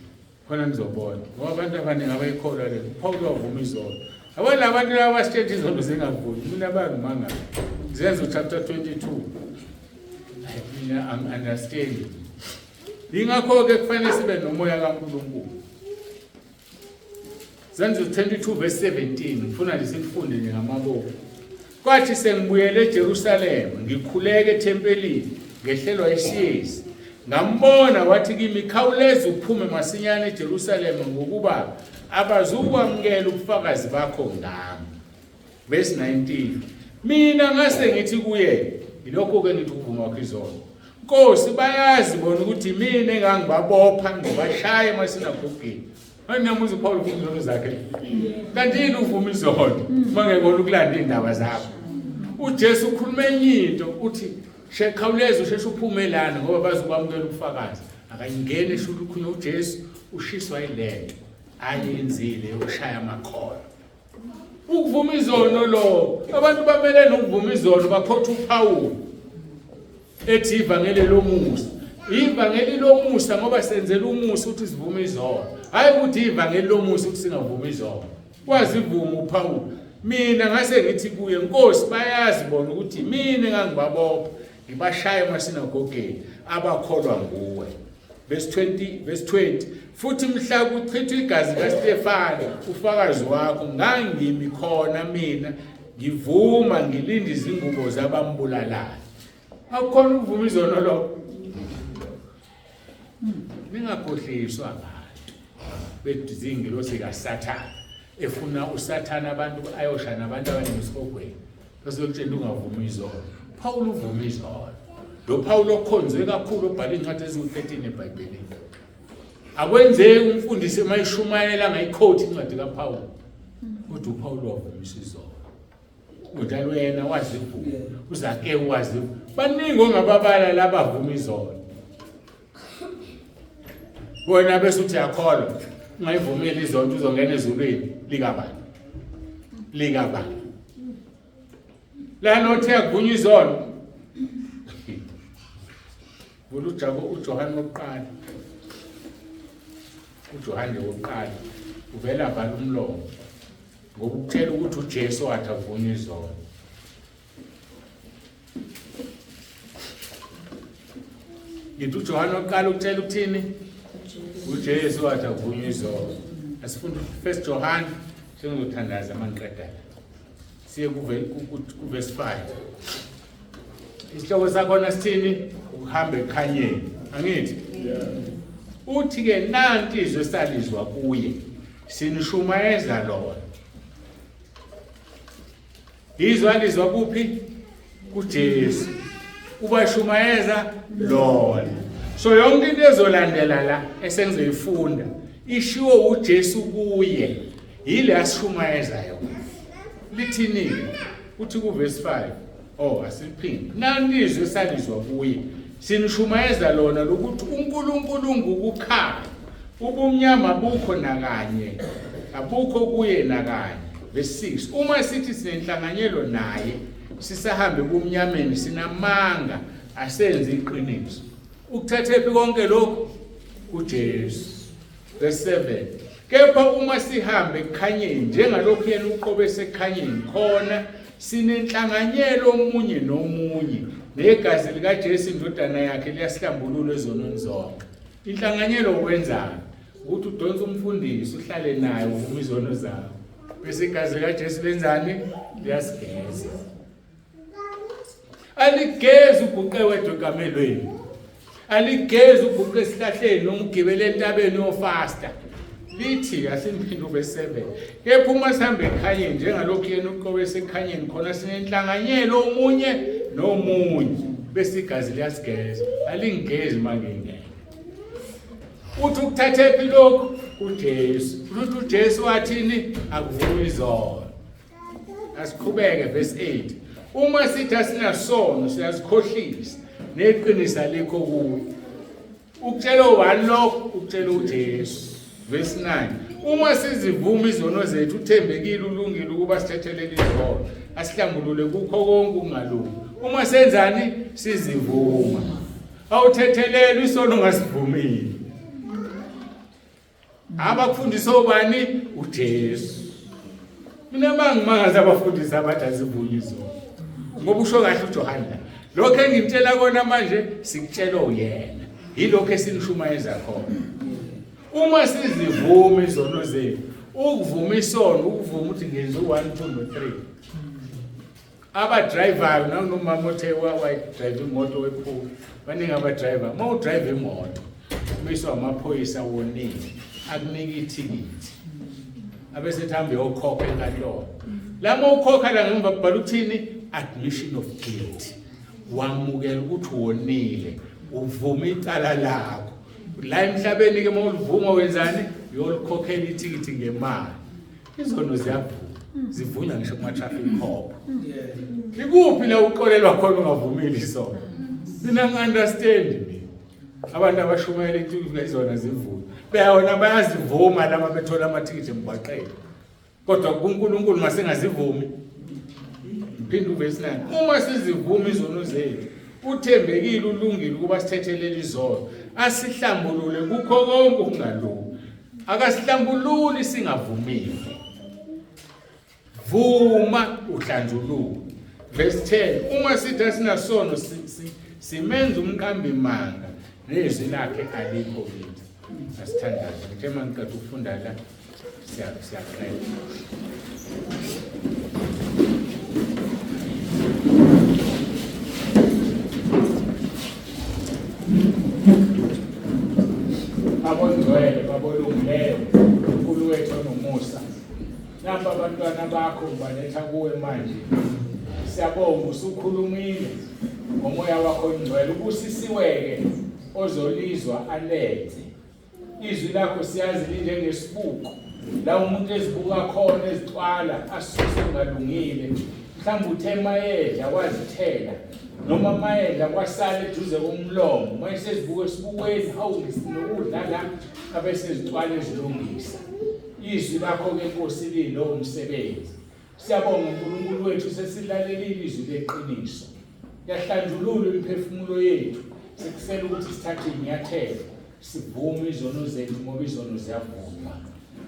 khona nizobona ngoba abantu abaningi abayikholwa le uPaul wavuma izono. Abanye abantu abasithethe izono zingavumi mina bangimanga zenzo chapter 22 mina am understand. Ingakho ke kufanele sibe nomoya kaNkulunkulu. Zenzo 22 verse 17 ngifuna nje sifunde ngamaboko. Kwathi sengibuyele eJerusalem ngikhuleke ethempelini ngehlelwa isiyezi. Ngambona wathi kimi khawuleza uphume masinyane eJerusalem ngokuba abazukwamukela ubufakazi bakho ngami. Verse 19. Mina ngase ngithi kuye ilokho ke ngithi ukuvuma kwakho izono. Nkosi bayazi bona ukuthi mina engangibabopha ngibashaya emasinagoge. Namuzi uPaul uvuma izono zakhe. Kanti yini uvuma izono? Mangekona ukulanda indaba zakho. uJesu ukhuluma enye into uthi shekhawuleza usheshe uphume lana ngoba bazokwamukela ubufakazi. Akangene eshuthi ukhona uJesu ushiswa ilento ayenzile yokushaya amakhono. Ukuvuma izono lo abantu bamele nokuvuma izono baphotha uPaul ethi ivangeli lomusa. Ivangeli lomusa ngoba senzela umusa ukuthi sivume izono. Hayi ukuthi ivangeli lomusa ukuthi singavuma izono. Kwazi ivuma uPaul mina ngase ngithi kuye Nkosi bayazi bona ukuthi mina engangibabopha ngibashaya emasinagogeni abakholwa nguwe. Verse 20 futhi mhla kuchithwa igazi kaStefane ufakazi wakho ngangimi khona mina ngivuma ngilinde izingubo zabambulalayo. Akukhona ukuvuma izono lo. Ningakhohliswa abantu bezingilosi kaSathane efuna uSathane abantu ayoshana abantu abanemisogweni bese utshela ungavuma izono. Paul uvuma izono. Lo Paul okhonzwe kakhulu obhala incwadi eziwu-13 eBhayibhelini. Akwenzeki umfundisi mayishumayela ngayiquote incwadi kaPaul. Kodwa uPaul wavumisa izono. Njalo yena wazivuma. Uzake wazivuma. Baningi ongababala labavuma izono. Wena bese uthi yakholwa ungayivumeli izono uzongena ezulwini likabani. La nothi yavunywa izono. uJohane wokuqala. uJohane wokuqala uvela vala umlomo ngokutshela ukuthi uJesu wathi avunywa izono. Ngithi uJohane wokuqala utshela ukuthini? uJesu wathi avunywa izono. Asifunda 1 John sengizothandaza mangiqeda. Siye kuverse 5. Isihloko sakhona sithini? Uhambe ekhanyeni. Angithi? Uthi ke nanti izwe salizwa kuye. Sinishumayeza lona. Izwe alizwa kuphi? kuJesu. Ubashumayeza lona. So yonke into ezolandela la esengizoyifunda ishiwo uJesu kuye. Yile asishumayeza yona. Lithini? Uthi kuverse 5. Asiphinde. Nanti izwe salizwa kuye. Sinishumayeza lona lokuthi uNkulunkulu ngukukhanya. Ubumnyama bukho nakanye. Abukho kuye nakanye. Verse 6. Uma sithi sinenhlanganyelo naye, sisahambe kumnyameni sinamanga asenze iqiniso. Ukuthathephi konke lokho? kuJesu. Verse 7. Kepha uma sihambe ekhanyeni njengalokhu yena uqobe esekhanyeni khona sinenhlanganyelo omunye nomunye negazi likaJesu indodana yakhe liyasihlambulula ezonweni zonke. Inhlanganyelo okwenzana ukuthi udonse umfundisi uhlale naye uvuma izono zakho. Bese igazi likaJesu lenzani? Liyasigeza. Aligezi uguqe wedwa ekamelweni. Aligezi uguqe esihlahleni nomgibele entabeni ofasta. Lithi asimphinde uverse 7. Kepha uma sihambe ekhanyeni njengalokhu yena uqobe esekhanyeni khona sinenhlanganyelo omunye nomunye bese igazi liyasigeza. Alingezi mangengene. Uthi ukuthathephi lokho? kuJesu. Uthi uJesu wathini? Akuvumi izono. Asiqhubeke verse 8. Uma sithi asinasono siyazikhohlisa neqinisa likho kuwe. Ukutshela one lokho ukutshela uJesu. Verse 9. Uma sizivuma izono zethu uthembekile ulungile ukuba sithethelele izono asihlambulule kukho konke ukungalungi. Uma senzani? Sizivuma. Awuthethelele isono ngasivumile. Abakufundisa obani? uJesu. Mina mangimangaza abafundisi abathi azivunywa izono. Ngoba usho kahle uJohane la. Lokho engimtshela kona manje sikutshela uyena. Yilokho esinishumayeza khona. Uma sizivuma izono zethu, ukuvuma isono, ukuvuma ukuthi ngenze u1 2 no3. Aba driver nanoma mothe wa drive imoto wephula. Baningi aba driver, mawudrive imoto, umiswa amaphoyisa wonile, akunika ithikithi. Abese thambe yokhokha enkantolo. Lama ukhokha la ngemva kubhala ukuthini? Admission of guilt. Wamukela ukuthi wonile, uvuma icala lakho. La emhlabeni ke mawulivuma wenzani? Uyolikhokhela ithikithi ngemali. Izono ziyavuma. Zivunywa ngisho kuma traffic cop. Ikuphi la uqolelwa khona ungavumeli isono? Mina ngi-understand mina. Abantu abashumayela into izona zivunywa. Bayona bayazivuma lama bethola amathikithi emgwaqeni. Kodwa kuNkulunkulu masengazivumi. Phinde uverse 9. Uma sizivuma izono zethu, uthembekile ulungile ukuba sithethelele izono, asihlambulule kukho konke ukungalungi. Akasihlambululi singavumile. vuma uhlanjuluko. Verse 10, uma sithi asinasono simenza umqambi manga nezwi lakhe alikho kithi. Asithandaze nje manje ufunda la siyaqala. Abongcwele babolungileyo uNkulunkulu wethu onomusa. Namba abantwana bakho baletha kuwe manje. Siyabonga usukhulumile ngomoya wakho ongcwele ubusisiweke ozolizwa alethe. Izwi lakho siyazi linjengesibuko la umuntu ezibuka khona ezicwala asuse ngalungile. Mhlawumbe uthe mayedla wazithela noma mayedla kwasala eduze komlomo mase sibuke esibukweni hawu ngisinokudla la abese zicwala ezilungisa. Izwi lakho ke Nkosi lilo umsebenzi. Siyabonga uNkulunkulu wethu sesilalelile izwi leqiniso. Yahlanjulula imiphefumulo yethu. Sikusela ukuthi sithathe inyathelo sivume izono zethu ngoba izono ziyavuma.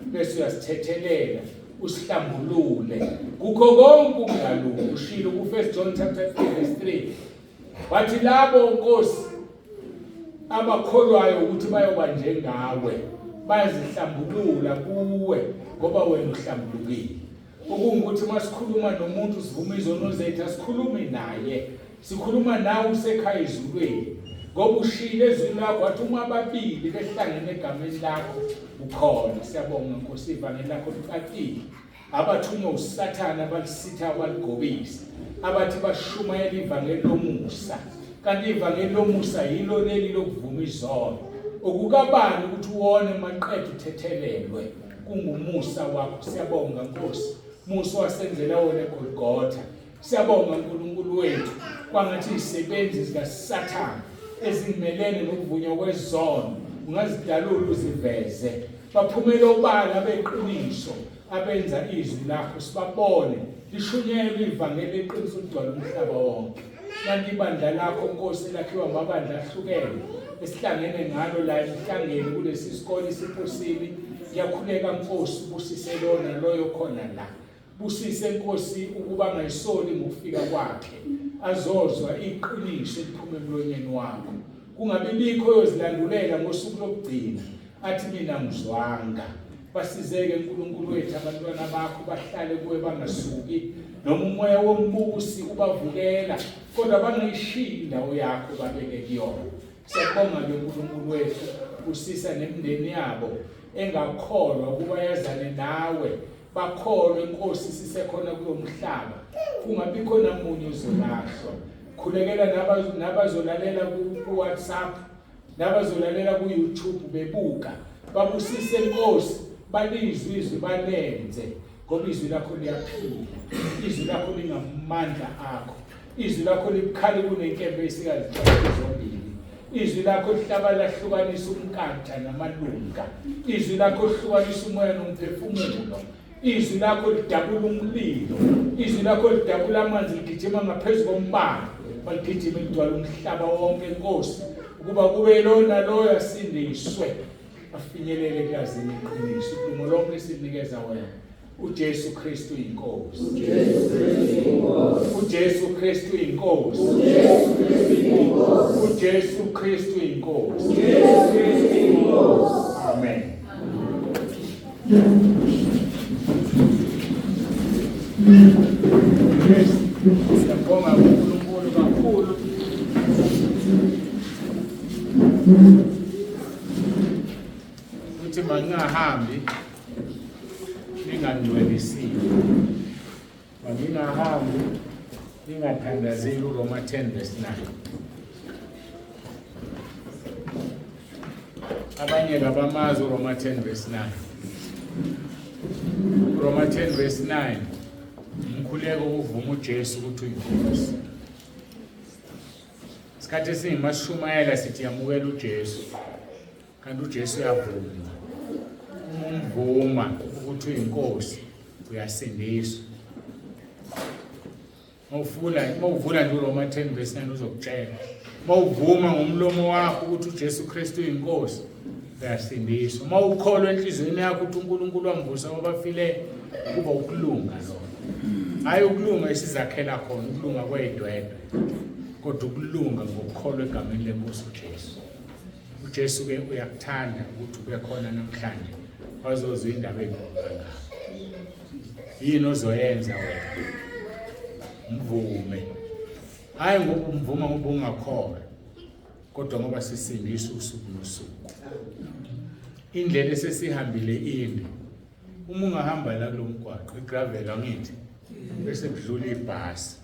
Bese uyasithethelela usihlambulule kukho konke ukungalungi. Ushilo ku 1 John chapter 3 verse 3. Wathi labo Nkosi abakholwayo ukuthi bayoba njengawe bazihlambulula kuwe ngoba wena uhlambulukile. Ukuthi masikhuluma nomuntu sivume izono zethu asikhulumi naye. Sikhuluma nawe usekhaya ezulwini. Ngoba ushile ezwini lakho wathi uma ababili behlangene egameni lakho ukhona. Siyabonga Nkosi ivangeli lakho liqaqile. Abathunywa uSathane abalisitha abaligobisa. Abathi bashumayela ivangeli lomusa. Kanti ivangeli lomusa yilo leli lokuvuma izono. Ukukabani ukuthi uwone maqedwe uthethelelwe kungumusa wakho. Siyabonga Nkosi. Musa wasenzela wona eGolgotha. Siyabonga uNkulunkulu wethu kwangathi izisebenzi zikaSathane ezimelene nokuvunywa kwezono ungazidalula uziveze. Baphumela obala beqiniso abenza izwi lakho sibabone lishunyelwe ivangeli leqiniso ligcwala umhlaba wonke. Kanti ibandla lakho Nkosi lakhiwa amabandla ahlukene esihlangene ngalo la emhlangeni kulesi sikole isiphosini. Yakhuleka Nkosi busise lona loyo khona la. Busise Nkosi ukuba ngayisoli ngokufika kwakhe. Azozwa iqiniso eliphuma emlonyeni wakho. Kungabi bikho yozilandulela ngosuku lokugcina athi mina ngizwanga. Basizeke uNkulunkulu wethu abantwana bakho bahlale kuwe bangasuki noma umoya wombusi ubavukela kodwa bangayishiyi indawo yakho babeke kuyona. Siyabonga ke uNkulunkulu wethu usisa nemindeni yabo engakholwa ukuba yazane nawe. Bakholwe Nkosi sisekhona kulo mhlaba. Kungabikho namunye uzolahlwa. Khulekela nabazolalela ku WhatsApp, nabazolalela ku YouTube bebuka. Babusise Nkosi, balizwe izwi balenze ngoba izwi lakho liyaphila. Izwi lakho lingamandla akho. Izwi lakho libukhali kunenkembe esikazi zombili. Izwi lakho lihlaba lahlukanisa umkantha namalunga. Izwi lakho lihlukanisa umoya nomphefumulo. Izwi lakho lidabula umlilo. Izwi lakho lidabula amanzi ligijima ngaphezulu kombane. Baligijima ligcwala umhlaba wonke Nkosi ukuba kube lona loyo asindiswe afinyelele kulazini iqiniso. Udumo lonke sinikeza wena. uJesu Kristu inkosi. uJesu Kristu inkosi. uJesu Kristu inkosi. Amen. Siyabonga uNkulunkulu kakhulu. Uthi mangingahambi ningangcwelisile. Mangingahambi ningathandazeli uRoma 10 verse 9. Abanye kabamazi uRoma 10 verse 9. Roma 10 verse 9. Umkhuleko ukuvuma uJesu ukuthi uyinkosi. Isikhathi singimashumayela sithi yamukela uJesu. Kanti uJesu uyavuma. Umvuma ukuthi uyinkosi uyasindiswa. Mawuvula nje uRoma 10 verse 9 uzokutshela. Mawuvuma ngomlomo wakho ukuthi uJesu Kristu uyinkosi uyasindiswa. Mawukholwa enhlizweni yakho ukuthi uNkulunkulu wamvusa kwabafileyo kuba ukulunga lokho. hayi ukulunga esizakhela khona ukulunga kwey'dwedwe kodwa ukulunga ngokukholwa egameni lenkosi uJesu. uJesu-ke uyakuthanda ukuthi ube khona namhlanje wazozwa indaba ey'nkulu. Yini ozoyenza wena? Mvume. Hayi ngoba umvuma ngoba ungakholwa kodwa ngoba sisindiswa usuku nosuku. Indlela esesihambile inde. Uma ungahamba la kulo mgwaqo igravel angithi bese kudlula ibhasi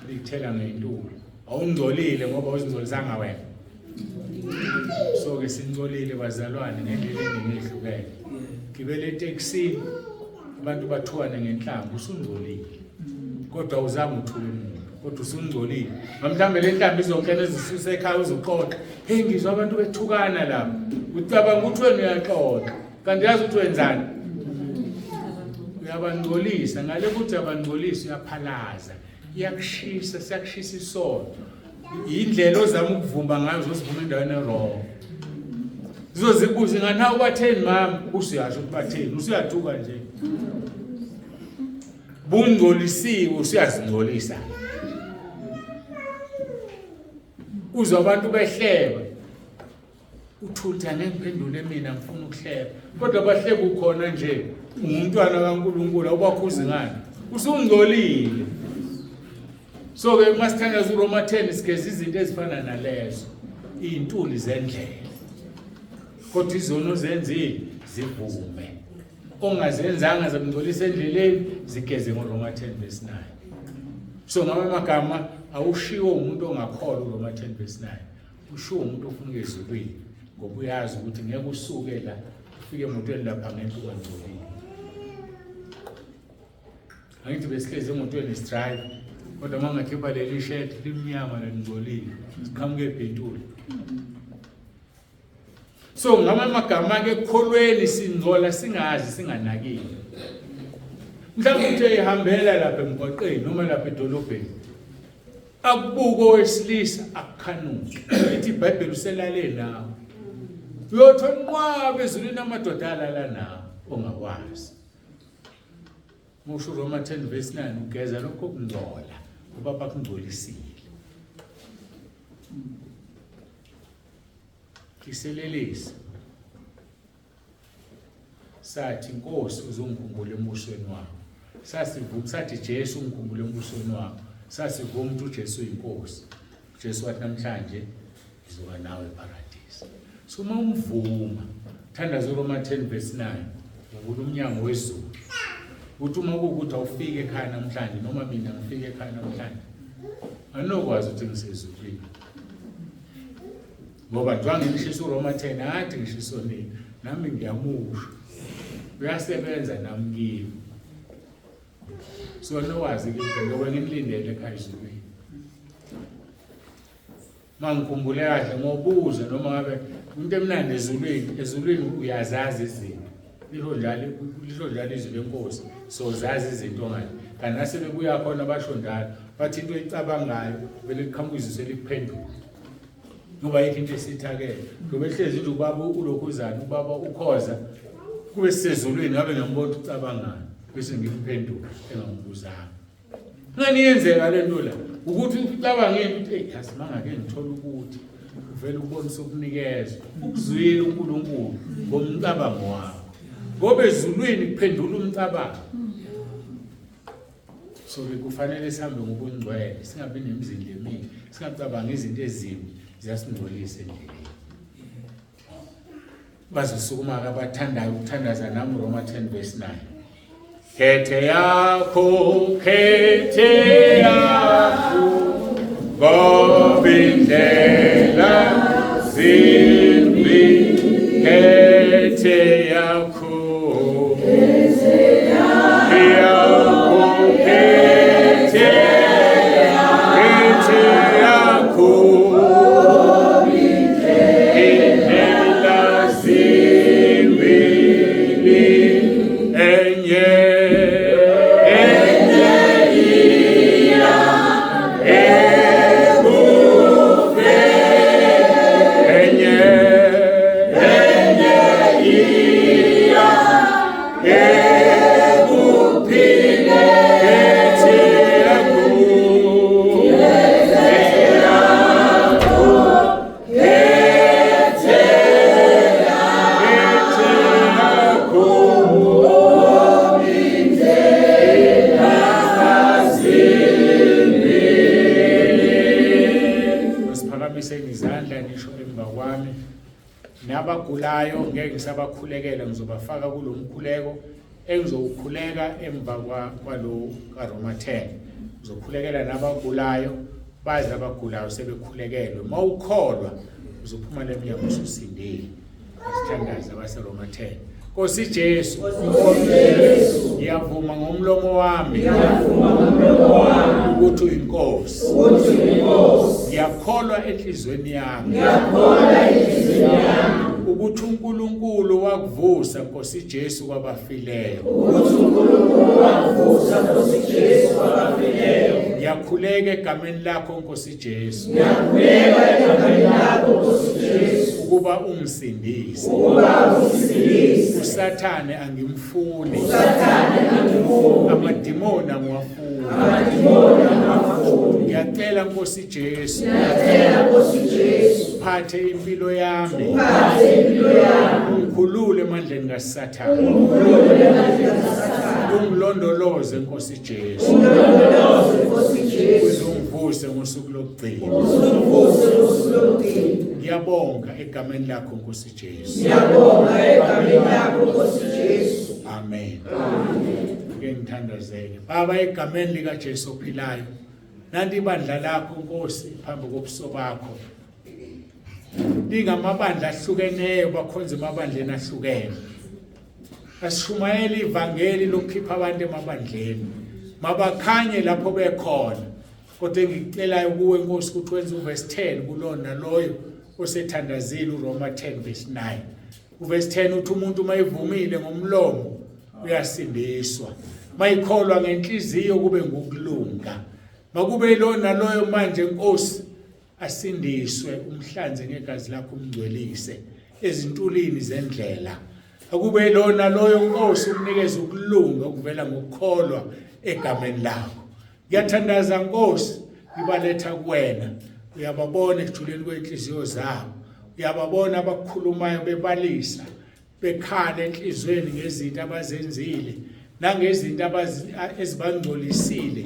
lithela ngentuli. Awungcolile ngoba uzingcolisanga wena. So ke singcolile bazalwane ngendlela eningihlukene. Gibele eTaxini abantu bathukane ngenhlamba usungcolile. Kodwa uzama uthula umuntu kodwa usungcolile. Mhlawumbe le nhlamba izongena ezisuse ekhaya uzoxoxa. Hey ngizwa abantu bethukana lapha. Ucabanga ukuthi wena uyaxoxa. Kanti yazi ukuthi wenzani? Uyabangcolisa ngale ukuthi abangcolisa uyaphalaza. Iyakushisa siyakushisa isono. Indlela ozama ukuvumba ngayo uzosivuma endaweni errong. Zizozibuza ngani ubatheni mama usiyasho ukuthi batheni usiyathuka nje. Bungcolisiwe usiyazingcolisa. Uzwa abantu behleba. Uthutha ngemphendule mina ngifuna ukuhleba. Kodwa bahleba ukhona nje. Umntwana kaNkulunkulu awubakhuzi ngani? Usungcolile. So ke masithandaza uRoma 10 sigeza izinto ezifana nalezo. Izintuli zendlela. Kodwa izono zenzile zivume. Ongazenzanga zamngcolisa endleleni zigeze ngoRoma 10:9. So ngamagama awushiwo umuntu ongakholwa uRoma 10:9. Ushiwo umuntu ofuna ezulwini ngoba uyazi ukuthi ngeke usuke la ufike emotweni lapha ngento ungangcolile. Angithi besihleze emotweni drive kodwa mangakhipha leli shirt limnyama lengcolile siqhamuke ebhentuli. So ngamagama ke ekukholweni singcola singazi singanakile. Mhlawumbe uthe ihambela lapha emgwaqeni noma lapha edolobheni. Akubuko wesilisa akukhanuke. Ithi iBhayibheli uselale nawe. Uyothola inqwaba ezulwini amadoda alala nawe ongakwazi. Musho Roma 10:9 ugeza lokho kungcola ngoba bakungcolisile. Kiselelisa. Sathi Nkosi uzongikhumbula embusweni wakho. Sasivuma sathi Jesu ungikhumbule embusweni wakho. Sasivuma ukuthi uJesu uyinkosi. Jesu wathi namhlanje ngizoba nawe eparadise. So uma umvuma thandaza uRoma 10:9 uvula umnyango wezulu. Uthi uma ukuthi awufike ekhaya namhlanje noma mina ngifike ekhaya namhlanje anokwazi ukuthi ngisezulwini. Ngoba njengoba ngishisa uRoma 10 athi ngishiso nini nami ngiyamusha. Uyasebenza nami kimi. So nowazi ukuthi ngoba ngimlindele ekhaya ezulwini. Mangikhumbule kahle ngobuza noma ngabe into emnandi ezulwini uyazazi izinto. Lisho njalo izwi lenkosi so zazi izinto ngayo. Kanti nasebebuya khona basho njalo bathi into ecabangayo vele liqhamuka izwi elikuphendula. Ngoba yikho into esithakele. Ngoba ehlezi nje ubaba ulokhuzana ubaba ukhoza kube sisezulwini ngabe ngiyambona ucabangani bese ngimphendula engambuzanga. Ngani yenzeka le nto la ukuthi ucabanga into yazi mangake ngithola ukuthi uvela ukubonisa ukunikeza ukuzwile uNkulunkulu ngomcabango wakho. Ngoba ezulwini kuphendula umcabango. So kufanele sihambe ngobungcwele singabi nemizindla eminingi singacabanga izinto ezimbi ziyasingcolisa endleleni. Bazosukuma abathandayo ukuthandaza nami uRoma 10:9. Khethe yakho ngoba indlela zimbi. Khethe yakho Ekuphile ngisho emva kwami. Nabagulayo ngeke ngisabakhulekela, ngizobafaka kulo mkhuleko engizowukhuleka emva kwalo kaRoma 10. Ngizokhulekela nabagulayo, baze abagulayo sebekhulekelwe. Mawukholwa uzophuma lemnyango ususindile. Asithandaze abaseRoma 10. Nkosi Jesu, ngiyavuma ngomlomo wami ukuthi uyinkosi. Ngiyakholwa enhlizweni yami ukuthi uNkulunkulu wakuvusa Nkosi Jesu kwabafileyo. Ngiyakhuleka egameni lakho Nkosi Jesu. Ukuba ungisindise. uSathane angimfuni. Amadimoni angiwafuni. Ngiyacela Nkosi Jesu. Phathe impilo yami. Ungikhulule emandleni kaSathane. Ungilondoloze Nkosi Jesu. Uzongivuse ngosuku lokugcina. Ngiyabonga egameni lakho Nkosi Jesu. Amen. Ke ngithandazeke. Baba, egameni lika Jesu ophilayo, nanti ibandla lakho Nkosi phambi kobuso bakho. Lingamabandla ahlukeneyo, bakhonza emabandleni ahlukene. Asishumayela ivangeli lokukhipha abantu emabandleni. Mabakhanye lapho bekhona. Kodwa ngicelayo kuwe Nkosi ukuthi wenze uverse 10 kulona loyo osethandazile uRoma 10 verse 9. Uverse 10 uthi umuntu mayivumile ngomlomo uyasindiswa. Mayikholwa ngenhliziyo kube ngokulunga. Makube lona loyo manje Nkosi asindiswe umhlanze ngegazi lakho umngcwelise ezintulini zendlela. Akube lona loyo Nkosi umnikeza ukulunga okuvela ngokukholwa egameni lakho. Ngiyathandaza Nkosi, ngibaletha kuwena. Uyababona ekujuleni kwenhliziyo zabo. Uyababona abakhulumayo bebalisa, bekhala enhlizweni ngezinto abazenzile nangezinto ezibangcolisile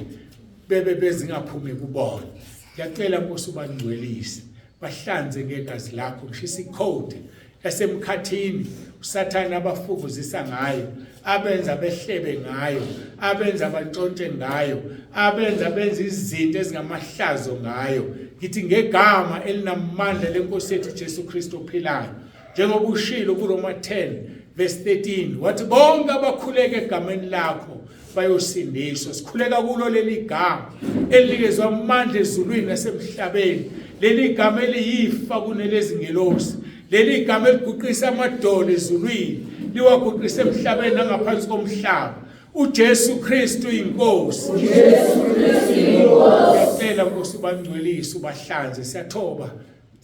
bezingaphumi kubona. Ngiyacela Nkosi ubangcwelise, bahlanze ngegazi lakho. Ngishisa ikhodi yasemkhathini uSathane abafuvuzisa ngayo, abenza behlebe ngayo, abenza bantshontshe ngayo, abenza benza izinto ezingamahlazo ngayo. Ngithi ngegama elinamandla lenkosi yethu Jesu Kristu ophilayo, njengoba ushilo kuRoma 10 verse 13, wathi bonke abakhuleka egameni lakho bayosindiswa. Sikhuleka kulo leli gama elinikezwe amandla ezulwini nasemhlabeni, leli gama eliyifa kunelezingelosi, leli gama eliguqisa amadolo ezulwini liwaguqisa emhlabeni nangaphansi komhlaba. uJesu Kristu inkosi. Ngiyacela Nkosi ubangcwelise, ubahlanze. Siyathoba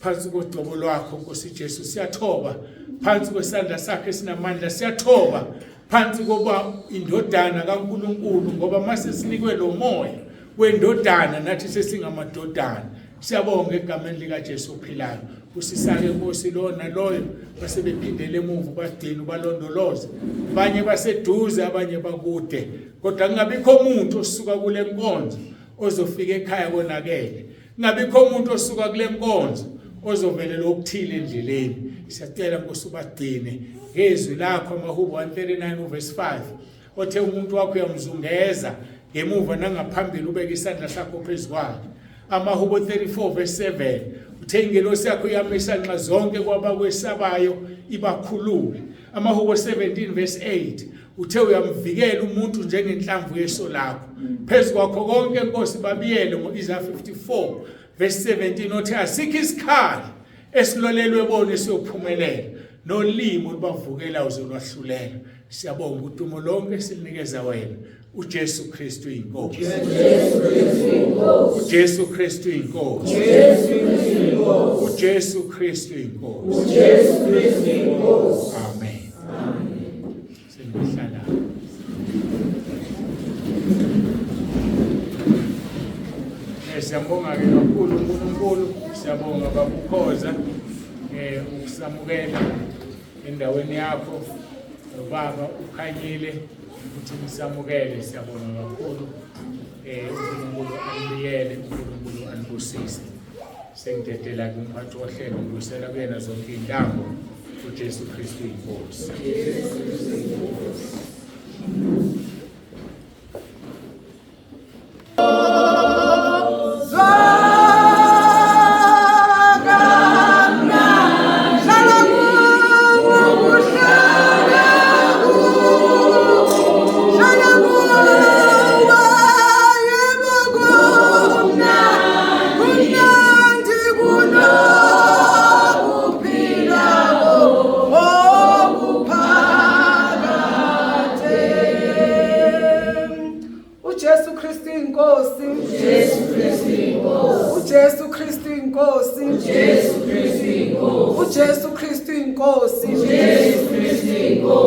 phansi kodlobo lwakho Nkosi Jesu. Siyathoba phansi kwesandla sakhe esinamandla. Siyathoba phansi koba indodana kaNkulunkulu, ngoba mase sinikwe lo moya wendodana nathi sesingamadodana. Siyabonga egameni lika Jesu ophilayo. Usisake Nkosi lona loyo basebephindele emuva bagcina ubalondoloze. Abanye baseduze, abanye bakude, kodwa kungabikho umuntu osuka kule nkonzo ozofika ekhaya konakele. Kungabikho umuntu osuka kule nkonzo ozovelela okuthile endleleni. Siyacela Nkosi ubagcine ngezwi lakho. Amahubo 139 verse 5 othe umuntu wakho uyamzungeza ngemuva nangaphambili, ubeka isandla sakho phezukwakhe. Amahubo 34 verse 7 uthe ingelosi yakho iyamisa nxa zonke kwabakwesabayo ibakhulule. Amahubo 17 verse 8 uthe uyamvikela umuntu njengenhlamvu yeso lakho. Phezu kwakho konke Nkosi babiyele ngoIsaiah 54 verse 17 othe asikho isikhali esilolelwe bona siyophumelela, nolimo olubavukela uzolwahlulela. Siyabonga udumo lonke silinikeza wena uJesu Kristu inkosi. uJesu Kristu inkosi. uJesu Kristu inkosi. Amen. Sinihlala. Siyabonga ke kakhulu uNkulunkulu, siyabonga babukhoza ukusamukela endaweni yakho. Baba ukhanyile ukuthi nisamukele. Siyabonga kakhulu. uNkulunkulu anibiyele, uNkulunkulu anibusise. Sengidedela kumphathi wohlelo ngibuyisela kuyena zonke iy'ntambo uJesu Kristu inkosi. uJesu Kristu inkosi, Jesu Kristu inkosi, uJesu Kristu inkosi, Jesu Kristu inkosi, uJesu Kristu inkosi, Jesu Kristu inkosi.